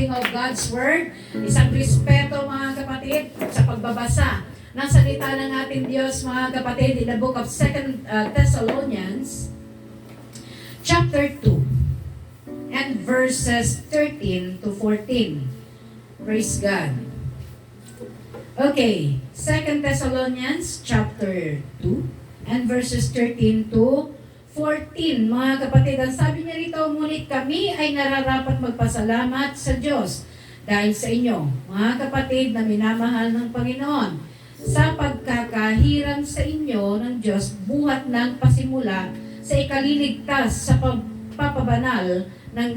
reading of God's Word. Isang respeto mga kapatid sa pagbabasa ng salita ng ating Diyos mga kapatid in the book of 2 Thessalonians chapter 2 and verses 13 to 14. Praise God. Okay, 2 Thessalonians chapter 2 and verses 13 to 14. Mga kapatid, ang sabi niya rito, ngunit kami ay nararapat magpasalamat sa Diyos dahil sa inyo, mga kapatid na minamahal ng Panginoon, sa pagkakahiram sa inyo ng Diyos buhat ng pasimula sa ikaliligtas sa pagpapabanal ng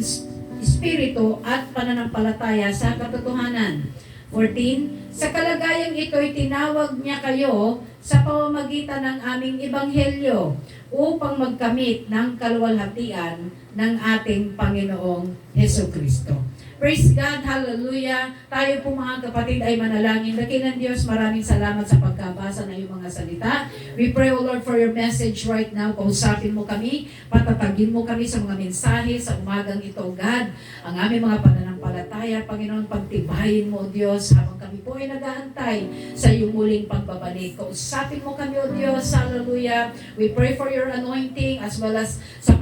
Espiritu at pananampalataya sa katotohanan. 14. Sa kalagayang ito'y tinawag niya kayo sa pamamagitan ng aming ebanghelyo upang magkamit ng kaluwalhatian ng ating Panginoong Hesukristo. Praise God, hallelujah. Tayo po mga kapatid ay manalangin. Dakilang Diyos, maraming salamat sa pagkabasa ng iyong mga salita. We pray, O Lord, for your message right now. Kausapin mo kami, patatagin mo kami sa mga mensahe sa umagang ito, God. Ang aming mga pananampalataya, Panginoon, pagtibayin mo, O Diyos, habang kami po ay nag-aantay sa iyong muling pagbabalik. Kausapin mo kami, O Diyos, hallelujah. We pray for your anointing as well as sa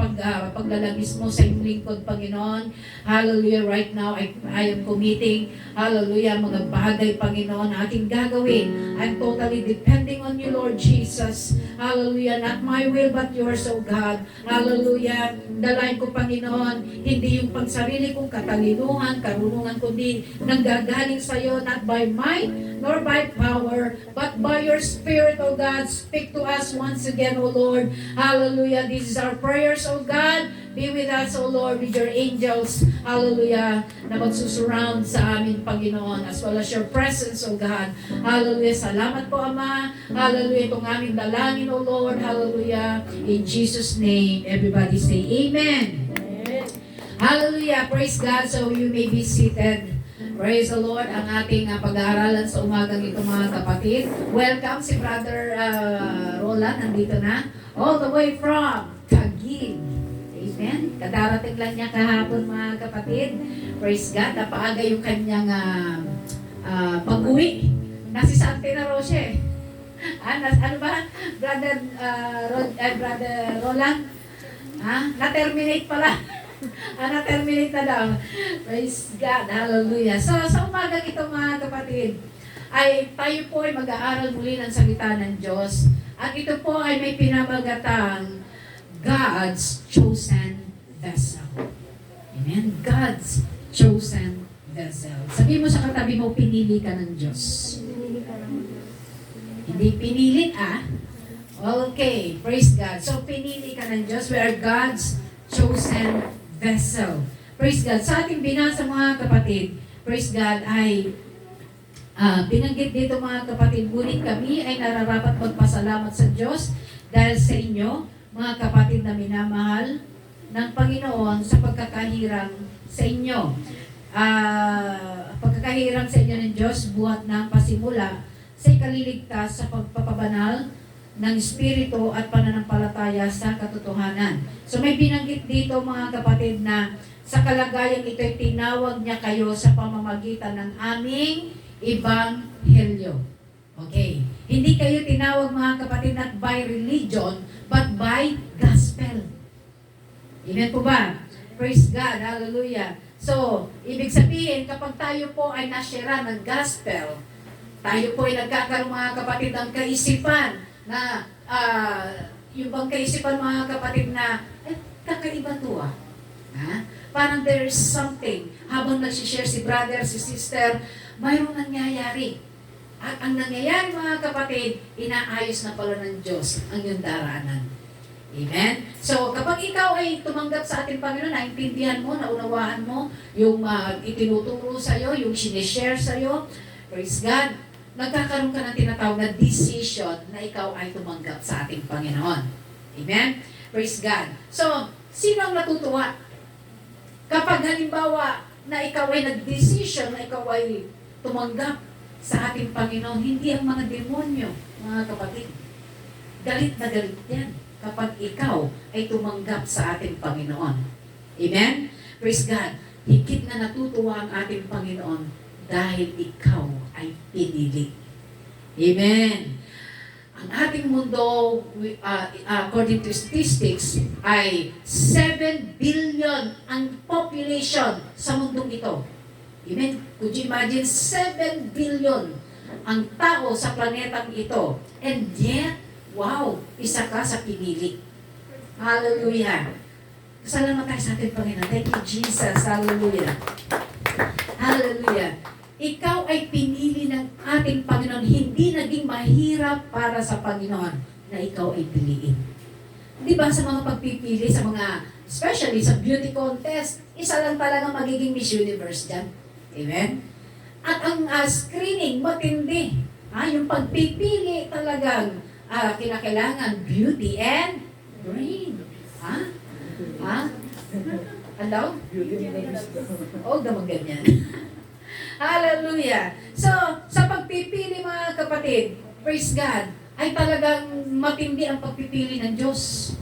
paglalagis mo sa iyong lingkod, Panginoon. Hallelujah, right now. I am committing, hallelujah, mga bagay, Panginoon, na aking gagawin. I'm totally depending on you, Lord Jesus. Hallelujah, not my will but yours, O God. Hallelujah, dalayan ko, Panginoon, hindi yung pangsarili kong katalinuhan, karunungan, kundi nanggagaling sa iyo, not by might, nor by power, but by your Spirit, O God. Speak to us once again, O Lord. Hallelujah, this is our prayers, O God. Be with us, O Lord, with your angels, hallelujah, na magsusurround sa amin, Panginoon, as well as your presence, O God. Hallelujah. Salamat po, Ama. Hallelujah. Itong aming dalangin, O Lord. Hallelujah. In Jesus' name, everybody say Amen. Amen. Hallelujah. Praise God. So you may be seated. Praise the Lord. Ang ating pag-aaralan sa umagang ito, mga kapatid. Welcome si Brother Roland. Nandito na. All the way from Taguig. Amen. Kadarating lang niya kahapon, mga kapatid. Praise God. Napaaga yung kanyang pag-uwi. Nasi Santa Rosa. Ano ba? Brother Roland? Na-terminate pala. Na-terminate na daw. Praise God. Hallelujah. So, sa umagang ito, mga kapatid, ay tayo po ay mag-aaral muli ng salita ng Diyos. At ito po ay may pinamagatang God's chosen vessel. Amen? God's chosen vessel. Sabi mo sa katabi mo, pinili ka ng Diyos. Hindi pinilit, Okay, praise God. So, pinili ka ng Diyos. We are God's chosen vessel. Praise God. Sa ating binasa, mga kapatid, praise God, ay binanggit dito, mga kapatid, ngunit kami ay nararapat magpasalamat sa Diyos dahil sa inyo, mga kapatid na minamahal ng Panginoon, sa pagkakahiram sa inyo. Pagkakahiram sa inyo ng Diyos, buhat ng pasimula sa ikaliligtas sa pagpapabanal ng Espiritu at pananampalataya sa katotohanan. So may binanggit dito, mga kapatid, na sa kalagayang ito'y tinawag niya kayo sa pamamagitan ng aming ebanghelyo. Okay. Hindi kayo tinawag, mga kapatid, not by religion, but by gospel. Amen po ba? Praise God. Hallelujah. So, ibig sabihin, kapag tayo po ay nasyera ng gospel, tayo po ay nagkakaroon, mga kapatid, ng kaisipan na, yung bang kaisipan, mga kapatid, na, kakaiba to Parang there is something. Habang nagsishare si brother, si sister, mayroong nangyayari. At ang nangyayari, mga kapatid, inaayos na pala ng Diyos ang iyong daraanan. Amen? So, kapag ikaw ay tumanggap sa ating Panginoon, naintindihan mo, naunawaan mo, yung itinuturo sa iyo, yung sinishare sa iyo, praise God, nagkakaroon ka ng tinatawag na decision na ikaw ay tumanggap sa ating Panginoon. Amen? Praise God. So, sino ang natutuwa? Kapag halimbawa na ikaw ay nag-decision, na ikaw ay tumanggap sa ating Panginoon, hindi ang mga demonyo, mga kapatid. Galit na galit yan kapag ikaw ay tumanggap sa ating Panginoon. Amen? Praise God. higit na natutuwa ang ating Panginoon dahil ikaw ay pinili. Amen. Ang ating mundo, according to statistics, ay 7 billion ang population sa mundong ito. Amen. Could you imagine 7 billion ang tao sa planetang ito? And yet, wow, isa ka sa pinili. Hallelujah. Salamat tayo sa ating Panginoon. Thank you, Jesus. Hallelujah. Hallelujah. Ikaw ay pinili ng ating Panginoon. Hindi naging mahirap para sa Panginoon na ikaw ay piliin. Di ba sa mga pagpipili, sa mga, especially sa beauty contest, isa lang talaga magiging Miss Universe dyan. Amen? At ang screening, matindi. Yung pagpipili talagang kinakailangan beauty and brain. Ano? Oh, gamang ganyan. Hallelujah. So, sa pagpipili mga kapatid, praise God, ay talagang matindi ang pagpipili ng Diyos.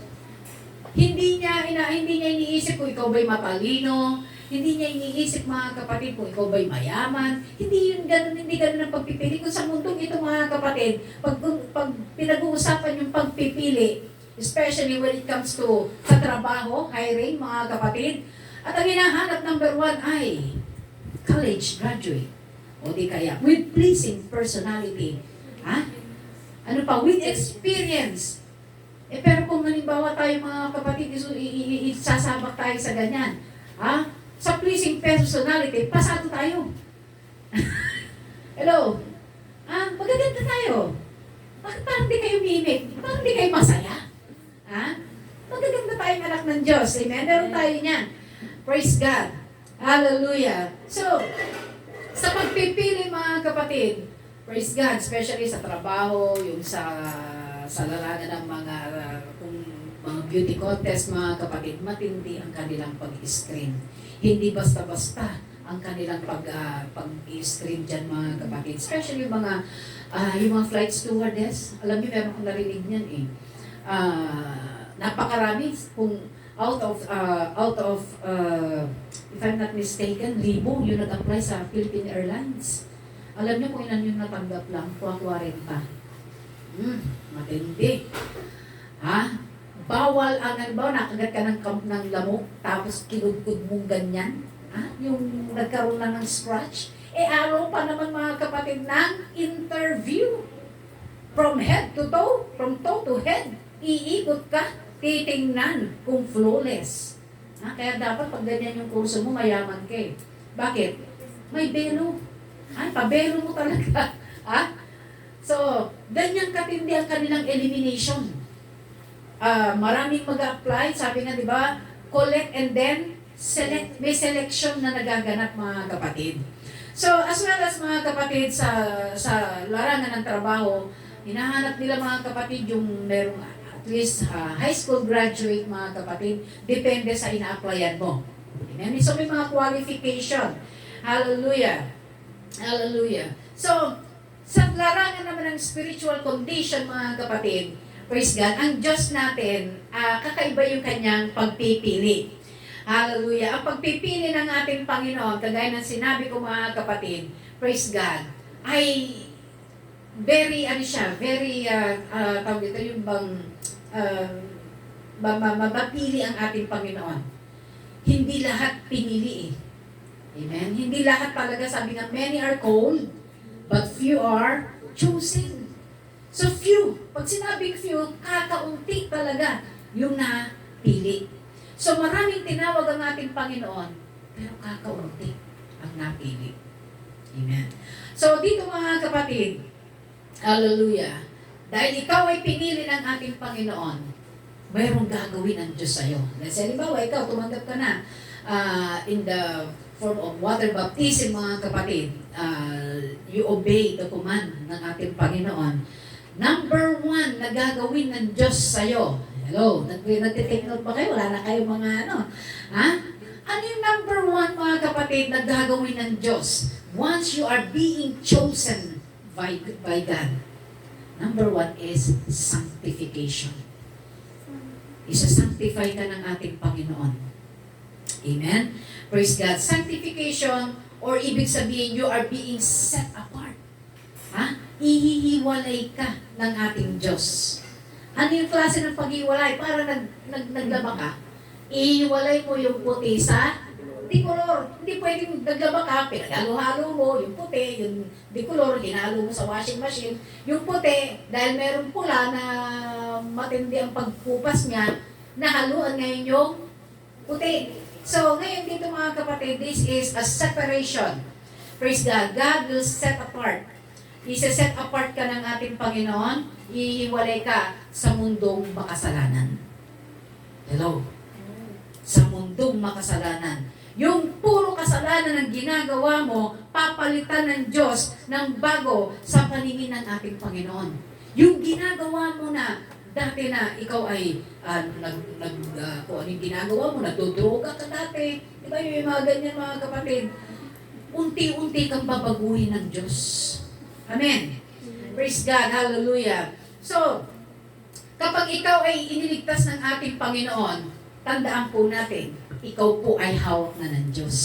Hindi niya iniisip kung ikaw ba'y matalino, hindi niya iniisip mga kapatid kung ikaw ba'y mayaman. Hindi ganun ang pagpipili. Kung sa mundong ito mga kapatid, pag pinag-uusapan yung pagpipili, especially when it comes to sa trabaho, hiring mga kapatid, at ang hinahanap number 1 ay college graduate. O di kaya, with pleasing personality. Ano pa? With experience. Pero kung halimbawa tayo mga kapatid, isasabak tayo sa ganyan. Sa pleasing personality, pasado tayo. Hello? Magaganda tayo. Bakit parang di kayo mimik? Parang di kayo masaya? Magaganda tayong anak ng Diyos. Amen? Meron tayo niyan. Praise God. Hallelujah. So, sa pagpipili mga kapatid, praise God, especially sa trabaho, yung sa larangan ng mga beauty contest mga kapatid, matindi ang kanilang pag-screen. Hindi basta-basta ang kanilang pag-screen dyan mga kapatid. Especially yung mga flight stewardess. Alam niyo, meron kong narinig niyan eh. Napakarami kung out of if I'm not mistaken, 1,000 yung nag-apply sa Philippine Airlines. Alam niyo kung ilan yung natanggap lang? 40. Matindi. Bawal ang nakagat ka ng lamok, tapos kinudkud mong ganyan. Yung nagkaroon lang ng scratch. Araw pa naman mga kapatid ng interview. From head to toe, from toe to head. Iikot ka, titingnan kung flawless. Kaya dapat pag ganyan yung kurso mo, mayaman ka eh. Bakit? May belo. Pabelo mo talaga. So, ganyan katindi ang kanilang elimination. Maraming mag-apply, sabi nga, di ba, collect and then select. May selection na nagaganap mga kapatid. So, as well as mga kapatid sa larangan ng trabaho, hinahanap nila mga kapatid yung merong at least high school graduate mga kapatid, depende sa ina-applyan mo. Amen? So, may mga qualification. Hallelujah. Hallelujah. So, sa larangan naman ng spiritual condition mga kapatid, praise God, ang Diyos natin, kakaiba yung kanyang pagpipili. Hallelujah. Ang pagpipili ng ating Panginoon, kagaya ng sinabi ko mga kapatid, praise God, ay very, tawag dito, yung bang, mapili ang ating Panginoon. Hindi lahat pinili eh. Amen? Hindi lahat talaga, sabi nga, many are called, but few are chosen. So few, pag sinabing few, kakaunti talaga yung napili. So maraming tinawag ang ating Panginoon, pero kakaunti ang napili. Amen. So dito mga kapatid, hallelujah, dahil ikaw ay pinili ng ating Panginoon, mayroong gagawin ang Diyos sa'yo. Let's say, halimbawa, ikaw, tumanggap ka na in the form of water baptism mga kapatid, you obey the command ng ating Panginoon. Number 1 na gagawin ng Diyos sa'yo. Hello, nag-take note ba kayo? Wala na kayong mga Ano yung number 1 mga kapatid na gagawin ng Diyos? Once you are being chosen by God, number 1 is sanctification. Isa-sanctify ka ng ating Panginoon. Amen? Praise God. Sanctification, or ibig sabihin, you are being set apart. Ha? Ihihiwalay ka ng ating Diyos. Ano yung klase ng paghiwalay? Para naglaba ka, ihiwalay mo yung puti sa dikolor. Hindi pwedeng naglaba ka, pinaghalo-halo mo, yung puti, yung dikolor, hinalo mo sa washing machine. Yung puti, dahil meron pula na matindi ang pagkupas niya, nahaluan ngayon yung puti. So, ngayon dito mga kapatid, this is a separation. Praise God. God will set apart. Isa-set apart ka ng ating Panginoon, ihiwalay ka sa mundong makasalanan. Hello? Sa mundong makasalanan. Yung puro kasalanan ng ginagawa mo, papalitan ng Diyos ng bago sa paningin ng ating Panginoon. Yung ginagawa mo na, dati na ikaw ay, kung ano yung ginagawa mo, nagdodroga ka dati. Di ba yung mga ganyan mga kapatid? Unti-unti kang babaguhin ng Diyos. Amen. Praise God. Hallelujah. So, kapag ikaw ay iniligtas ng ating Panginoon, tandaan po natin, ikaw po ay hawak na ng Diyos.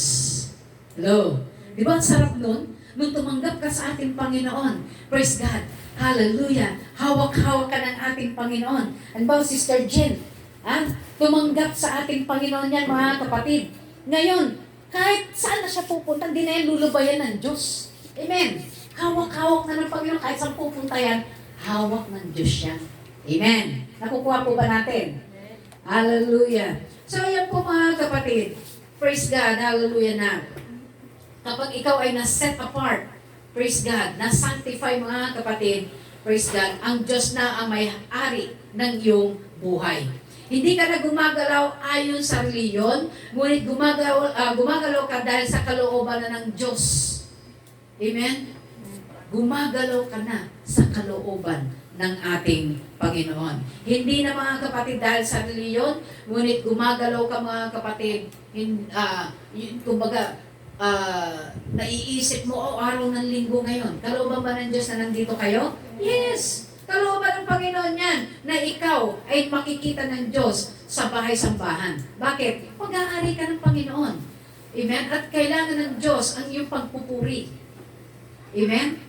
Hello? Di ba ang sarap nun? Nung tumanggap ka sa ating Panginoon. Praise God. Hallelujah. Hawak-hawak ka ng ating Panginoon. Ano ba, Sister Jen? Tumanggap sa ating Panginoon yan, mga kapatid. Ngayon, kahit saan na siya pupunta, hindi na yan lulubayan ng Diyos. Amen. Hawak-hawak na ng Panginoon. Kahit saan pupunta yan, hawak ng Diyos siya. Amen. Nakukuha po ba natin? Hallelujah. So, ayan po mga kapatid. Praise God. Hallelujah na. Kapag ikaw ay na-set apart, praise God, na-sanctify mga kapatid, praise God, ang Diyos na ang may-ari ng iyong buhay. Hindi ka na gumagalaw ayon sa reliyon, ngunit gumagalaw ka dahil sa kalooban na ng Diyos. Amen? Gumagalaw ka na sa kalooban ng ating Panginoon. Hindi na mga kapatid dahil sa reliyon, ngunit gumagalaw ka mga kapatid, kumbaga, naiisip mo, araw ng linggo ngayon. Kalooban ba ng Diyos na nandito kayo? Yes! Kalooban ng Panginoon yan, na ikaw ay makikita ng Diyos sa bahay-sambahan. Bakit? Pag-aari ka ng Panginoon. Amen? At kailangan ng Diyos ang iyong pagpupuri. Amen?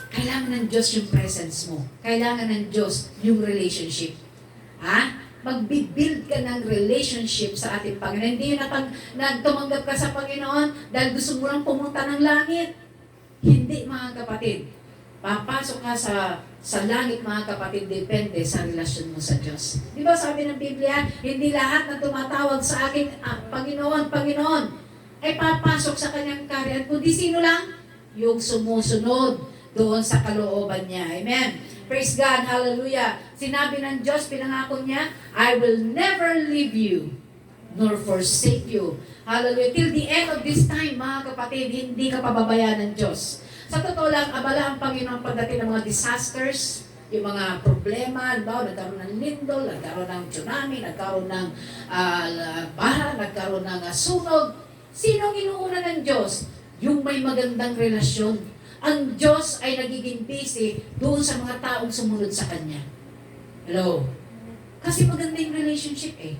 Kailangan ng Diyos yung presence mo. Kailangan ng Diyos yung relationship. Magbibuild ka ng relationship sa ating Panginoon. Hindi yun tumanggap ka sa Panginoon dahil gusto mo lang pumunta ng langit. Hindi, mga kapatid. Papasok ka sa langit, mga kapatid, depende sa relasyon mo sa Diyos. Di ba sabi ng Biblia, hindi lahat na tumatawag sa akin, Panginoon, Panginoon, ay papasok sa kanyang kaharian. Kundi sino lang? Yung sumusunod doon sa kalooban niya. Amen. Praise God. Hallelujah. Sinabi ng Diyos, pinangako niya, I will never leave you nor forsake you. Hallelujah. Till the end of this time, mga kapatid, hindi ka pababayaan ng Diyos. Sa totoo lang, abala ang Panginoon pagdating ng mga disasters, yung mga problema, nagkaroon ng lindol, nagkaroon ng tsunami, nagkaroon ng baha, nagkaroon ng sunog. Sino ang inuuna ng Diyos? Yung may magandang relasyon. Ang Diyos ay nagiging busy doon sa mga taong sumunod sa Kanya. Hello? Kasi maganda yung relationship eh.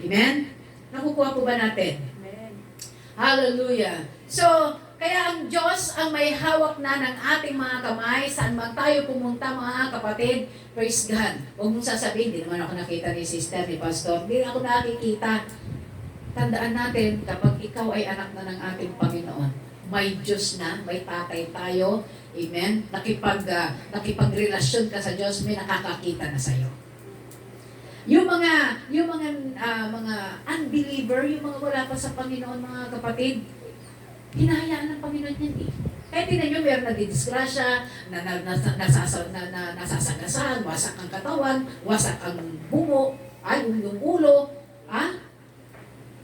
Amen? Nakukuha po ba natin? Amen. Hallelujah. So, kaya ang Diyos ang may hawak na ng ating mga kamay, saan man tayo pumunta mga kapatid, praise God. Huwag mong sasabihin, hindi naman ako nakita ni sister, ni pastor, hindi ako nakikita. Tandaan natin, kapag ikaw ay anak na ng ating Panginoon, may Diyos na, may tatay tayo, amen, nakipagrelasyon ka sa Diyos, may nakakakita na sa'yo. Yung mga unbeliever, yung mga wala pa sa Panginoon, mga kapatid, hinahayaan ng Panginoon yan eh. Kaya tinan nyo, meron nadidisgrasya, nasasagasan, wasak ang katawan, wasak ang bungo, yung ulo.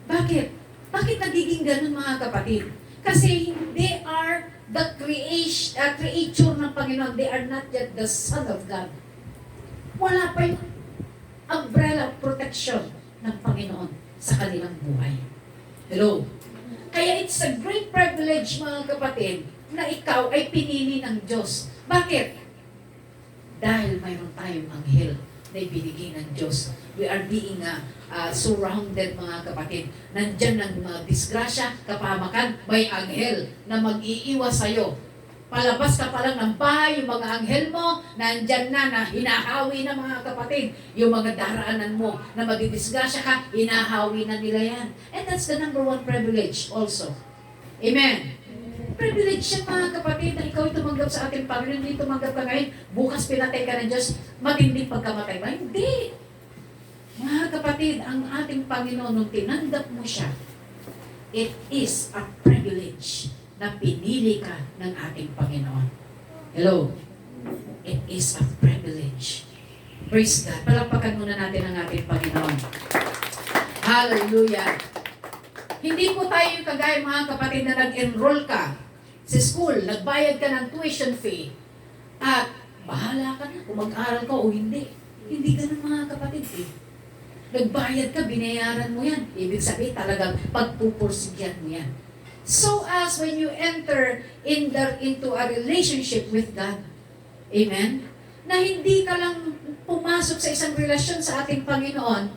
Bakit? Bakit nagiging ganun mga kapatid? Kasi they are the creature ng Panginoon. They are not yet the Son of God. Wala pa yung umbrella of protection ng Panginoon sa kanilang buhay. Hello? Kaya it's a great privilege, mga kapatid, na ikaw ay pinili ng Diyos. Bakit? Dahil mayroon tayong anghel na ibinigay ng Diyos. We are being surrounded, mga kapatid. Nandyan ang mga disgrasya, kapamakan, may anghel na mag-iiwas sa'yo. Palabas ka pa lang ng bahay, yung mga anghel mo, nandyan na hinahawi na, mga kapatid. Yung mga daraanan mo na magdidisgrasya ka, hinahawi na nila yan. And that's the number one privilege also. Amen. Privilege siya, mga kapatid, na ikaw tumanggap sa ating Panginoon. Hindi tumanggap ka ngayon, bukas pinatay ka ng Diyos, matinding pagkamatay ba? Hindi. Mga kapatid, ang ating Panginoon, nung tinanggap mo siya, it is a privilege na pinili ka ng ating Panginoon. Hello? It is a privilege. Praise God. Palakpakan muna natin ang ating Panginoon. Hallelujah. Hindi po tayo yung kagaya, mga kapatid, na nag-enroll ka sa school, nagbayad ka ng tuition fee, at bahala ka na kung mag-aral ka o hindi. Hindi ganun, mga kapatid eh. Nagbayad ka, binayaran mo yan. Ibig sabihin talagang pagpupursigyan mo yan. So as when you enter into a relationship with God, amen, na hindi ka lang pumasok sa isang relasyon sa ating Panginoon,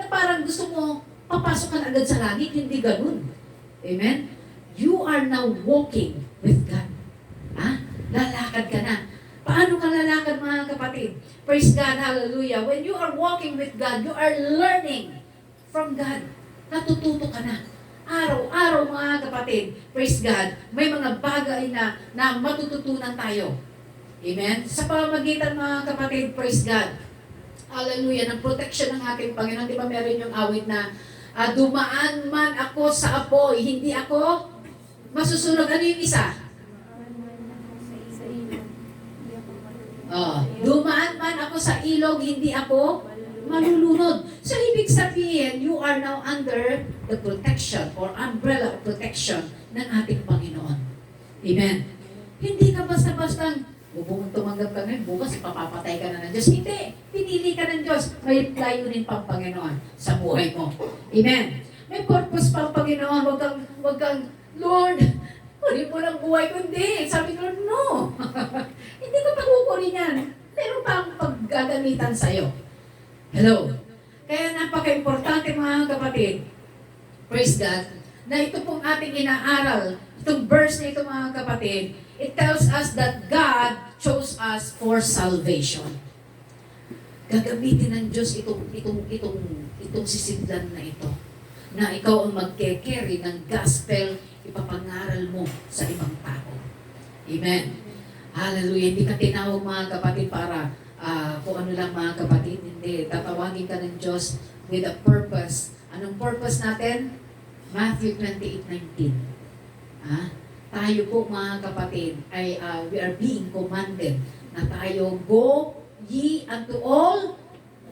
na parang gusto mo, papasok ka na agad sa langit, hindi ganun. Amen? You are now walking with God. Lalakad ka na. Paano ka lalakad, mga kapatid? Praise God, hallelujah. When you are walking with God, you are learning from God. Natututo ka na. Araw-araw, mga kapatid, praise God, may mga bagay na matututunan tayo. Amen? Sa pamamagitan, mga kapatid, praise God, hallelujah, ng protection ng ating Panginoon. Di ba meron yung awit na, dumaan man ako sa apoy, hindi ako masusunog. Ano yung isa? Dumaan man ako sa ilog, hindi ako malulunod. So, ibig sabihin, you are now under the protection or umbrella of protection ng ating Panginoon. Amen. Hindi ka basta-bastang tumanggap ka ngayon, bukas papapatay ka na ng Diyos. Hindi. Pinili ka ng Diyos. May layunin pang Panginoon sa buhay mo. Amen. May purpose pang Panginoon. Huwag kang, Lord, kunin mo lang buhay ko. Hindi. Sabi ko, no. Hindi ko pakukunin yan. Meron pa ang paggagamitan sa'yo. Hello. Kaya napaka-importante, mga kapatid, praise God, na ito pong ating inaaral, itong verse na ito, mga kapatid, it tells us that God chose us for salvation. Gagamitin ng Diyos itong sisidlan na ito, na ikaw ang magke-carry ng gospel, ipapangaral mo sa ibang tao. Amen. Hallelujah. Hindi ka tinawag, mga kapatid, para kung ano lang, mga kapatid. Hindi. Tatawagin ka ng Diyos with a purpose. Anong purpose natin? Matthew 28:19. Tayo po, mga kapatid, ay we are being commanded na tayo, go ye unto all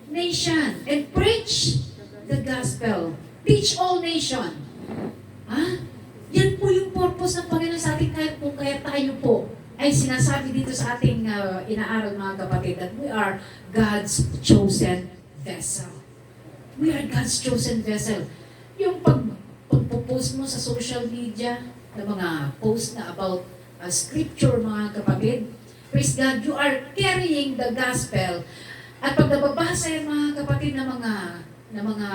nation and preach the gospel. Teach all nation. Yan po yung purpose ng Panginoon sa ating kung kaya tayo po ay sinasabi dito sa ating inaaral, mga kapatid, that we are God's chosen vessel. We are God's chosen vessel. Yung pagpo-post mo sa social media, na mga post na about scripture, mga kapatid, praise God, you are carrying the gospel. At pag nababasa yan, mga kapatid, na mga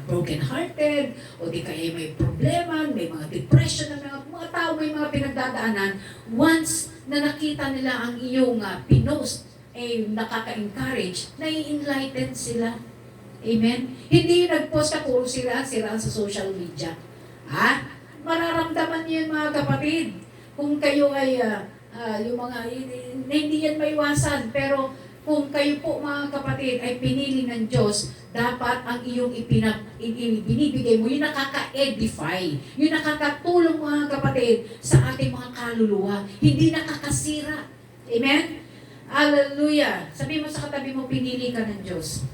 broken-hearted, o di kaya may problema, may mga depression na mga tao, may mga pinagdadaanan, once na nakita nila ang iyong pinost, ay nakaka-encourage, nai-enlighten sila. Amen? Hindi yung nag-post ka, puro sila sa social media. Mararamdaman niyo, mga kapatid, kung kayo ay, yung mga, hindi yan maiwasan, pero kung kayo po, mga kapatid, ay pinili ng Diyos, dapat ang iyong binibigay mo, yung nakaka-edify, yung nakakatulong, mga kapatid, sa ating mga kaluluwa, hindi nakakasira. Amen? Hallelujah. Sabi mo sa katabi mo, pinili ka ng Diyos.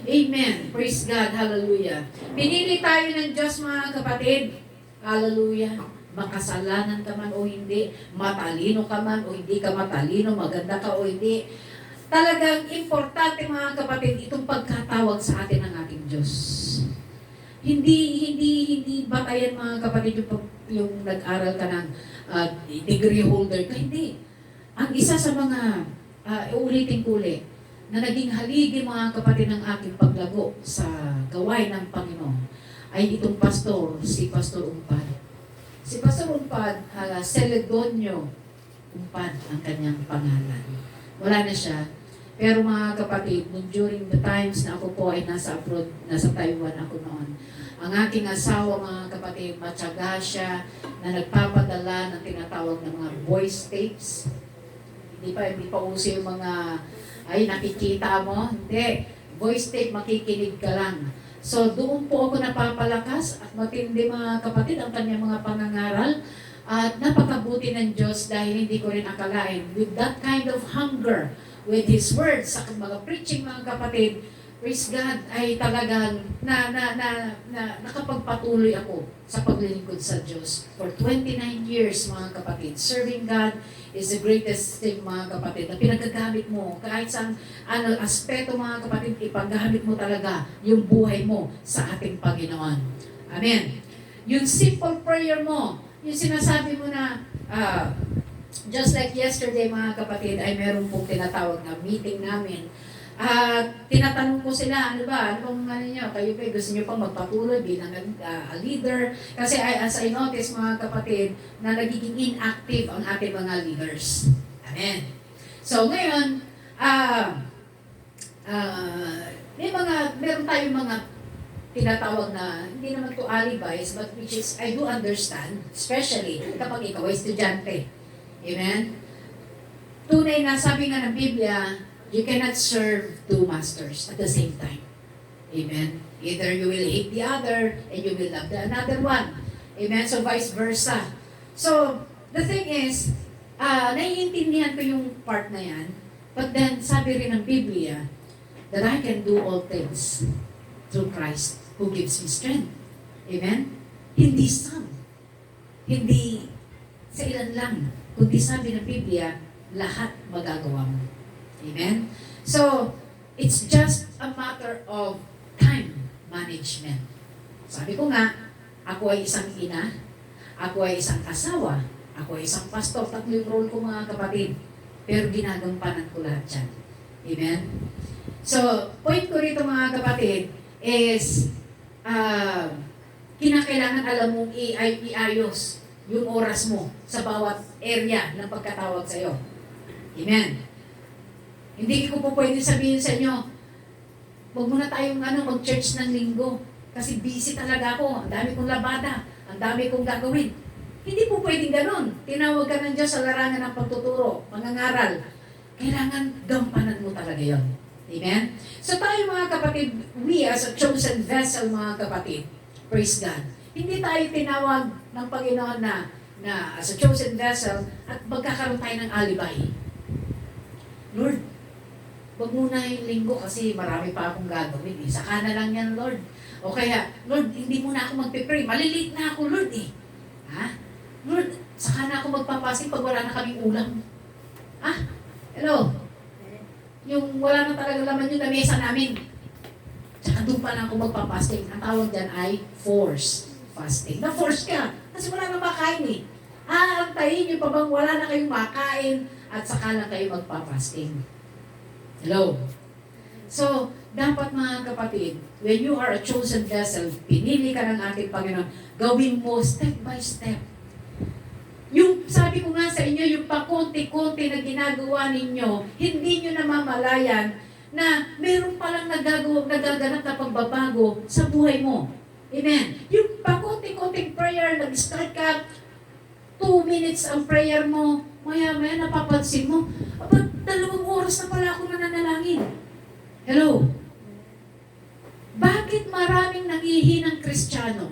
Amen. Praise God. Hallelujah. Pinili tayo ng Diyos, mga kapatid. Hallelujah. Makasalanan ka man o hindi, matalino ka man o hindi ka matalino, maganda ka o hindi. Talagang importante, mga kapatid, itong pagkatawag sa atin ng ating Diyos. Hindi batayan, mga kapatid, yung nag-aral ka ng degree holder ka. Hindi. Ang isa sa mga uulitin ko ulit, na naging haligi mga kapatid ng aking paglago sa gawain ng Panginoon ay itong pastor, si Pastor Umpad. Si Pastor Umpad, Celedonio Umpad ang kanyang pangalan. Wala na siya. Pero mga kapatid, during the times na ako po ay nasa abroad, nasa Taiwan ako noon, ang aking asawa mga kapatid, matyaga siya na nagpapadala ng tinatawag ng mga voice tapes. Hindi pa uso yung mga, ay nakikita mo, hindi. Voice tape, makikinig ka lang. So doon po ako napapalakas at matindi mga kapatid ang kanyang mga pangangaral. At napakabuti ng Diyos dahil hindi ko rin akalain. With that kind of hunger, with His words, sa mga preaching mga kapatid, praise God, ay talagang nakapagpatuloy ako sa paglilingkod sa Diyos. For 29 years mga kapatid, serving God is the greatest thing mga kapatid, na pinagagamit mo kahit sa aspeto mga kapatid, ipaggamit mo talaga yung buhay mo sa ating Panginoon. Amen. Yung simple prayer mo, yung sinasabi mo na, just like yesterday mga kapatid, ay meron pong tinatawag na meeting namin. Tinatanong ko sila, ano bang nyo, kayo ba gusto nyo pang magpatuloy bilang a leader? Kasi as I notice mga kapatid, na nagiging inactive ang ating mga leaders. Amen. So ngayon, meron tayong mga tinatawag na, hindi naman to alibis, but which is, I do understand, especially kapag ikaw ay estudyante. Amen? Tunay na, sabi nga ng Biblia, you cannot serve two masters at the same time. Amen? Either you will hate the other, and you will love the another one. Amen? So vice versa. So, the thing is, naiintindihan ko yung part na yan, but then, sabi rin ng Biblia, that I can do all things through Christ who gives me strength. Amen? Hindi some. Hindi sa ilan lang. Kundi sabi ng Biblia, lahat magagawa mo. Amen? So, it's just a matter of time management. Sabi ko nga, ako ay isang ina, ako ay isang asawa, ako ay isang pastor, tatlo yung role ko mga kapatid. Pero ginagampanan ko lahat yan. Amen? So, point ko rito mga kapatid is, kinakailangan alam mong iayos yung oras mo sa bawat area ng pagkatawag sa iyo. Amen. Hindi ko po pwede sabihin sa inyo, huwag muna tayong mag-church ng linggo kasi busy talaga ako, ang dami kong labada, ang dami kong gagawin. Hindi po pwedeng ganun. Tinawag ka ng Diyos sa larangan ng pagtuturo, pangangaral. Kailangan gampanan mo talaga yon. Amen? So tayo mga kapatid, we as a chosen vessel mga kapatid, praise God. Hindi tayo tinawag ng Panginoon na as a chosen vessel at magkakaroon tayo ng alibay. Lord, wag muna yung linggo kasi marami pa akong gagawin. Saka na lang yan, Lord. O kaya, Lord, hindi muna ako magpipray. Malilate na ako, Lord eh. Ha? Lord, saka na ako magpapasing pag wala na kaming ulam. Hello? Yung wala na talaga laman yung lamesa namin. Tsaka doon pa lang ako magpapasting. Ang tawag dyan ay forced fasting. Na-force ka. Kasi wala na makain eh. Aantayin nyo pa bang wala na kayong makain at saka lang kayo magpapasting. Hello? So, dapat mga kapatid, when you are a chosen vessel, pinili ka ng ating Panginoon, gawin mo step by step. Yung sabi ko nga sa inyo, yung pakonti-konti na ginagawa ninyo, hindi nyo namamalayan na meron palang nagaganap na pagbabago sa buhay mo. Amen. Yung pakonti-konting prayer, nag-start ka, 2 minutes ang prayer mo, maya-maya napapansin mo, 2 oras na pala ako nananalangin. Hello? Bakit maraming nangihinang Kristiyano?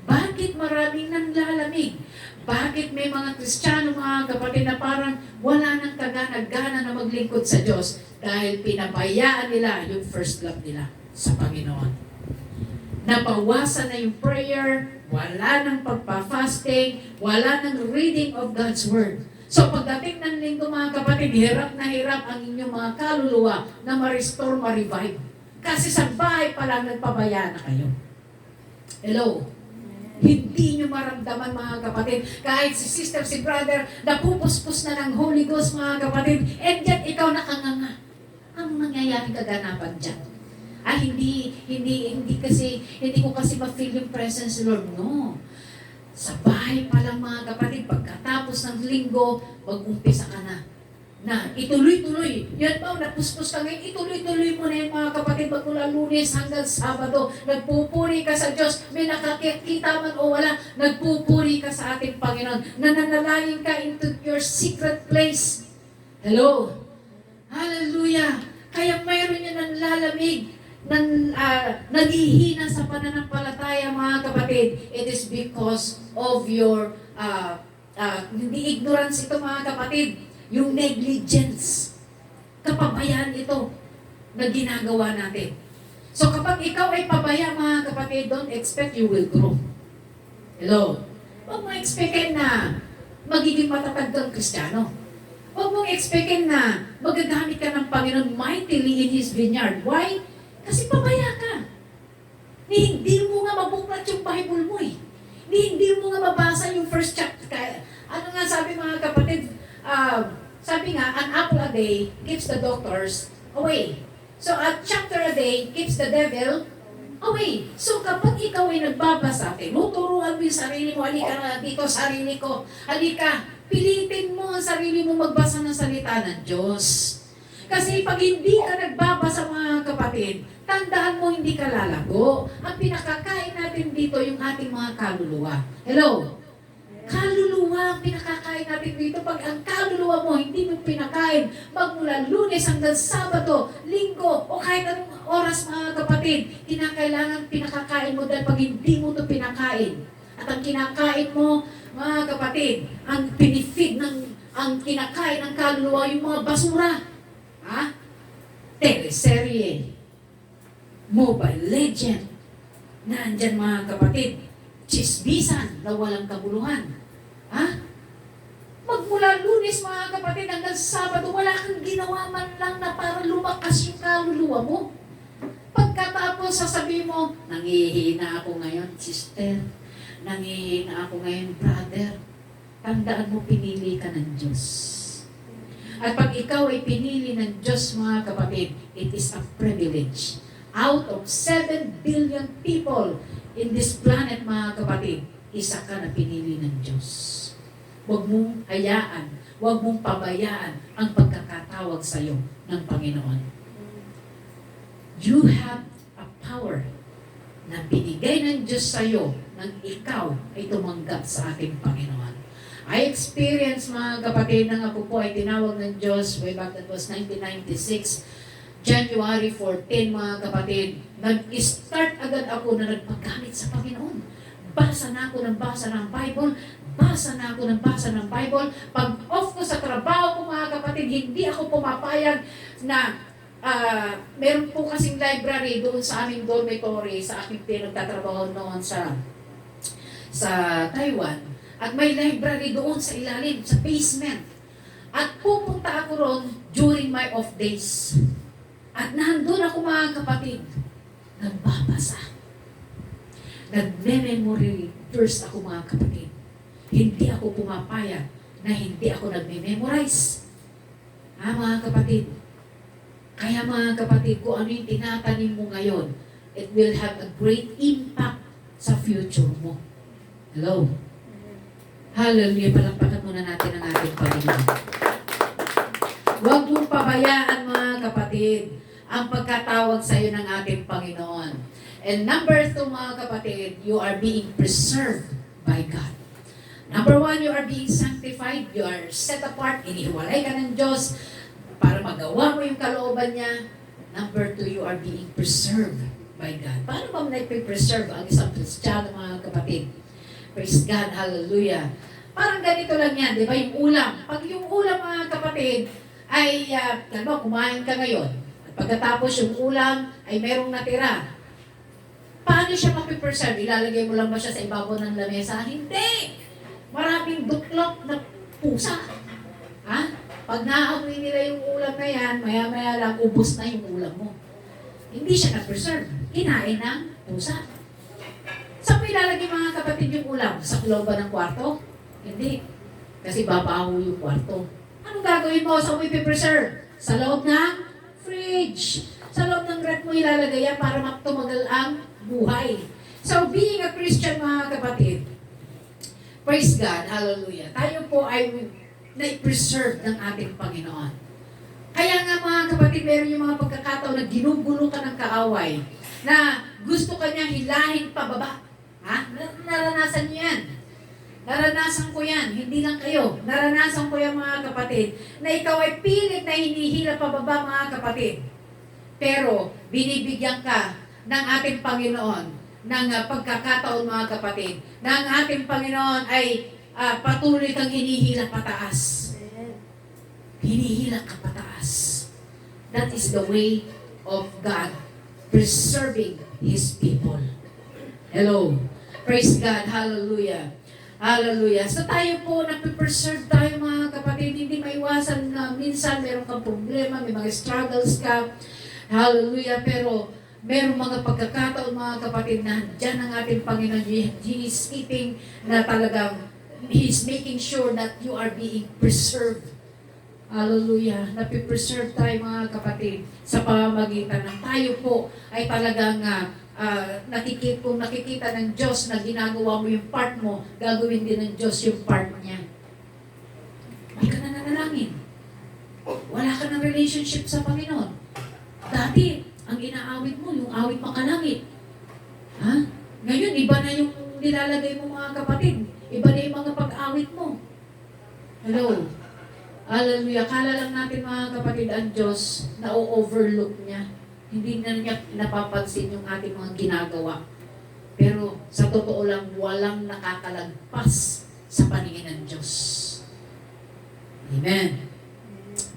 Bakit maraming nanglalamig? Bakit may mga Kristiyano, mga kapatid, na parang wala nang kagana-gana na maglingkod sa Diyos dahil pinabayaan nila yung first love nila sa Panginoon. Nabawasan na yung prayer, wala nang pagpa-fasting, wala nang reading of God's Word. So pagdating ng linggo mga kapatid, hirap na hirap ang inyong mga kaluluwa na ma-restore, ma-revive. Kasi sa bahay pa lang nagpabaya na kayo. Hello? Hindi nyo maramdaman, mga kapatid. Kahit si sister, si brother, napupuspos na ng Holy Ghost, mga kapatid, and yet ikaw nakanganga. Ang nangyayari kaganapan dyan? Hindi ko kasi ma-feel yung presence, Lord. No. Sa bahay pa lang, mga kapatid, pagkatapos ng linggo, mag-umpisa ka na ituloy-tuloy. Yan ba, napuspos ka ngayon, ituloy-tuloy mo na yung mga kapatid, magmula Lunes hanggang Sabado, nagpupuri ka sa Diyos, may nakakita man o wala, nagpupuri ka sa ating Panginoon, nananalangin ka into your secret place. Hello? Hallelujah! Kaya mayroon yun ng lalamig, naghihina sa pananampalataya, mga kapatid. It is because of your, hindi ignorance ito, mga kapatid, yung negligence, kapabayaan ito na ginagawa natin. So kapag ikaw ay pabaya, mga kapatid, don't expect you will grow. Hello? Huwag mo expectin na magiging matatag kang Kristiyano. Huwag mong expectin na magagamit ka ng Panginoon mightily in His vineyard. Why? Kasi pabaya ka. Hindi mo nga mabuklat yung Bible mo eh. Hindi mo nga mabasa yung first chapter. Ano nga sabi, mga kapatid? Sabi nga, an apple a day keeps the doctors away. So a chapter a day keeps the devil away. So kapag ikaw ay nagbabasa, tinuturuan mo yung sarili mo, halika na dito, sarili ko, halika, pilitin mo ang sarili mo magbasa ng salita ng Diyos. Kasi pag hindi ka nagbabasa, mga kapatid, tandaan mo hindi ka lalago. Ang pinakakain natin dito yung ating mga kaluluwa. Hello? Kaluluwa ang pinakakain natin dito. Pag ang kaluluwa mo hindi mo pinakain, magmula Lunes hanggang Sabado, Linggo, o kahit anong oras, mga kapatid, kinakailangan pinakakain mo dahil pag hindi mo ito pinakain. At ang kinakain mo, mga kapatid, ang pinifeed ang kinakain ng kaluluwa, yung mga basura. Teleserye, Mobile Legend, nandyan, mga kapatid, chismisan na walang kabuluhan. Magmula Lunes, mga kapatid, hanggang Sabado, wala kang ginawa man lang na para lumakas yung kaluluwa mo. Pagkatapos, sasabihin mo, nangihina ako ngayon, sister. Nangihina ako ngayon, brother. Tandaan mo, pinili ka ng Diyos. At pag ikaw ay pinili ng Diyos, mga kapatid, it is a privilege. Out of 7 billion people in this planet, mga kapatid, isa ka na pinili ng Diyos. Huwag mong hayaan, huwag mong pabayaan ang pagkakatawag sa iyo ng Panginoon. You have a power na binigay ng Diyos sa iyo nang ikaw ay tumanggap sa ating Panginoon. I experienced, mga kapatid, nang ako po ay tinawag ng Diyos way back, that was 1996, January 14, mga kapatid, nag-start agad ako na nagpaggamit sa Panginoon. Basa na ako ng basa ng Bible, basa na ako ng basa ng Bible. Pag off ko sa trabaho ko, mga kapatid, hindi ako pumapayag na meron po kasing library doon sa aming dormitory, sa aking pinagtatrabaho noon sa Taiwan. At may library doon sa ilalim, sa basement. At pupunta ako ron during my off days. At nandun ako, mga kapatid, nagbabasa. Nagme-memory verse ako, mga kapatid. Hindi ako pumapayag na hindi ako nagme-memorize. Mga kapatid. Kaya, mga kapatid, kung ano yung tinatanim mo ngayon, it will have a great impact sa future mo. Hello? Hallelujah. Palampakan muna natin ang ating Panginoon. Huwag mong pabayaan, mga kapatid, ang pagkatawag sa iyo ng ating Panginoon. And number 2, mga kapatid, you are being preserved by God. Number 1, you are being sanctified. You are set apart. Inihiwalay ka ng Diyos para magawa mo yung kalooban niya. Number 2, you are being preserved by God. Paano ba naipreserve ang isang Kristiyano, mga kapatid? Praise God, hallelujah. Parang ganito lang yan, di ba? Yung ulam. Pag yung ulam, mga kapatid, ay, kumain ka ngayon. At pagkatapos yung ulam ay merong natira. Paano siya mapipreserve? Ilalagay mo lang ba siya sa ibabaw ng lamesa? Hindi! Maraming duklok na pusa. Pag naamoy nila yung ulam na yan, maya-maya lang, ubos na yung ulam mo. Hindi siya na-preserve. Kinain ng pusa. Sa nilalagay mga kapatid yung ulam? Sa loob ba ng kwarto? Hindi. Kasi babaho yung kwarto. Anong gagawin mo? Saan mo ipipreserve? Sa loob ng fridge. Sa loob ng ref mo ilalagay yan para tumagal ang buhay. So, being a Christian, mga kapatid, praise God, hallelujah. Tayo po ay na-preserve ng ating Panginoon. Kaya nga mga kapatid, meron yung mga pagkakataon na ginugulo ka ng kaaway, na gusto ka niya hilahin pababa. Ha? Naranasan niyo yan. Naranasan ko yan. Hindi lang kayo. Naranasan ko yan mga kapatid, na ikaw ay pilit na hinihila pababa mga kapatid. Pero binibigyan ka ng ating Panginoon ng pagkakataon mga kapatid, na ang ating Panginoon ay patuloy kang hinihila pataas. Hinihila ka pataas. That is the way of God preserving His people. Hello. Praise God. Hallelujah. Hallelujah. So tayo po, napipreserve tayo mga kapatid. Hindi maiwasan na minsan meron kang problema, may mga struggles ka. Hallelujah. Pero meron mga pagkakataon mga kapatid na dyan ang ating Panginoon. He is keeping na talagang, He is making sure that you are being preserved. Hallelujah. Napipreserve tayo mga kapatid sa pamamagitan ng tayo po ay talagang kung nakikita ng Diyos na ginagawa mo yung part mo, gagawin din ng Diyos yung part niya. Hindi ka na nanalangin. Wala ka ng relationship sa Panginoon. Dati, ang inaawit mo, yung awit makalangit. Ha? Ngayon, iba na yung nilalagay mo mga kapatid. Iba na yung mga pag-awit mo. Hello? Hallelujah. Kala lang natin mga kapatid ang Diyos na o-overlook niya. Hindi na niya napapansin yung ating mga ginagawa. Pero sa totoo lang, walang nakakalagpas sa paningin ng Diyos. Amen.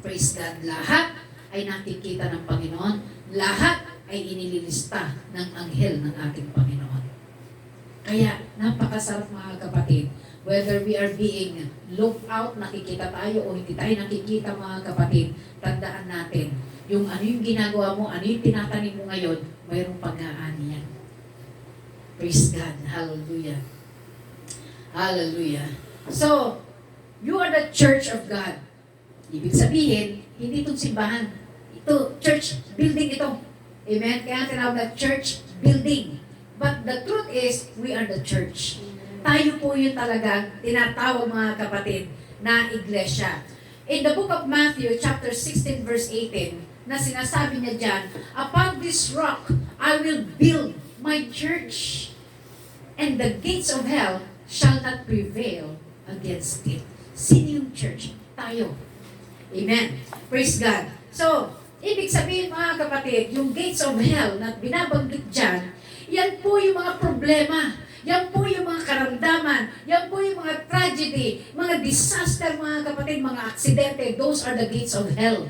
Praise God. Lahat ay nakikita ng Panginoon. Lahat ay inililista ng anghel ng ating Panginoon. Kaya, napakasarap mga kapatid. Whether we are being looked out, nakikita tayo o hindi tayo nakikita mga kapatid, tandaan natin, yung ano yung ginagawa mo, ano yung tinatanim mo ngayon, mayroong pag-aani yan. Praise God. Hallelujah. Hallelujah. So, you are the church of God. Ibig sabihin, hindi itong simbahan. Ito, church building ito. Amen? Kaya tinawag na church building. But the truth is, we are the church. Tayo po yung talagang tinatawag mga kapatid na iglesia. In the book of Matthew, chapter 16, verse 18, na sinasabi niya dyan, upon this rock, I will build my church, and the gates of hell shall not prevail against it. Sino yung church? Tayo. Amen. Praise God. So, ibig sabihin mga kapatid, yung gates of hell na binabanggit dyan, yan po yung mga problema. Yan po yung mga karamdaman. Yan po yung mga tragedy, mga disaster mga kapatid, mga aksidente. Those are the gates of hell.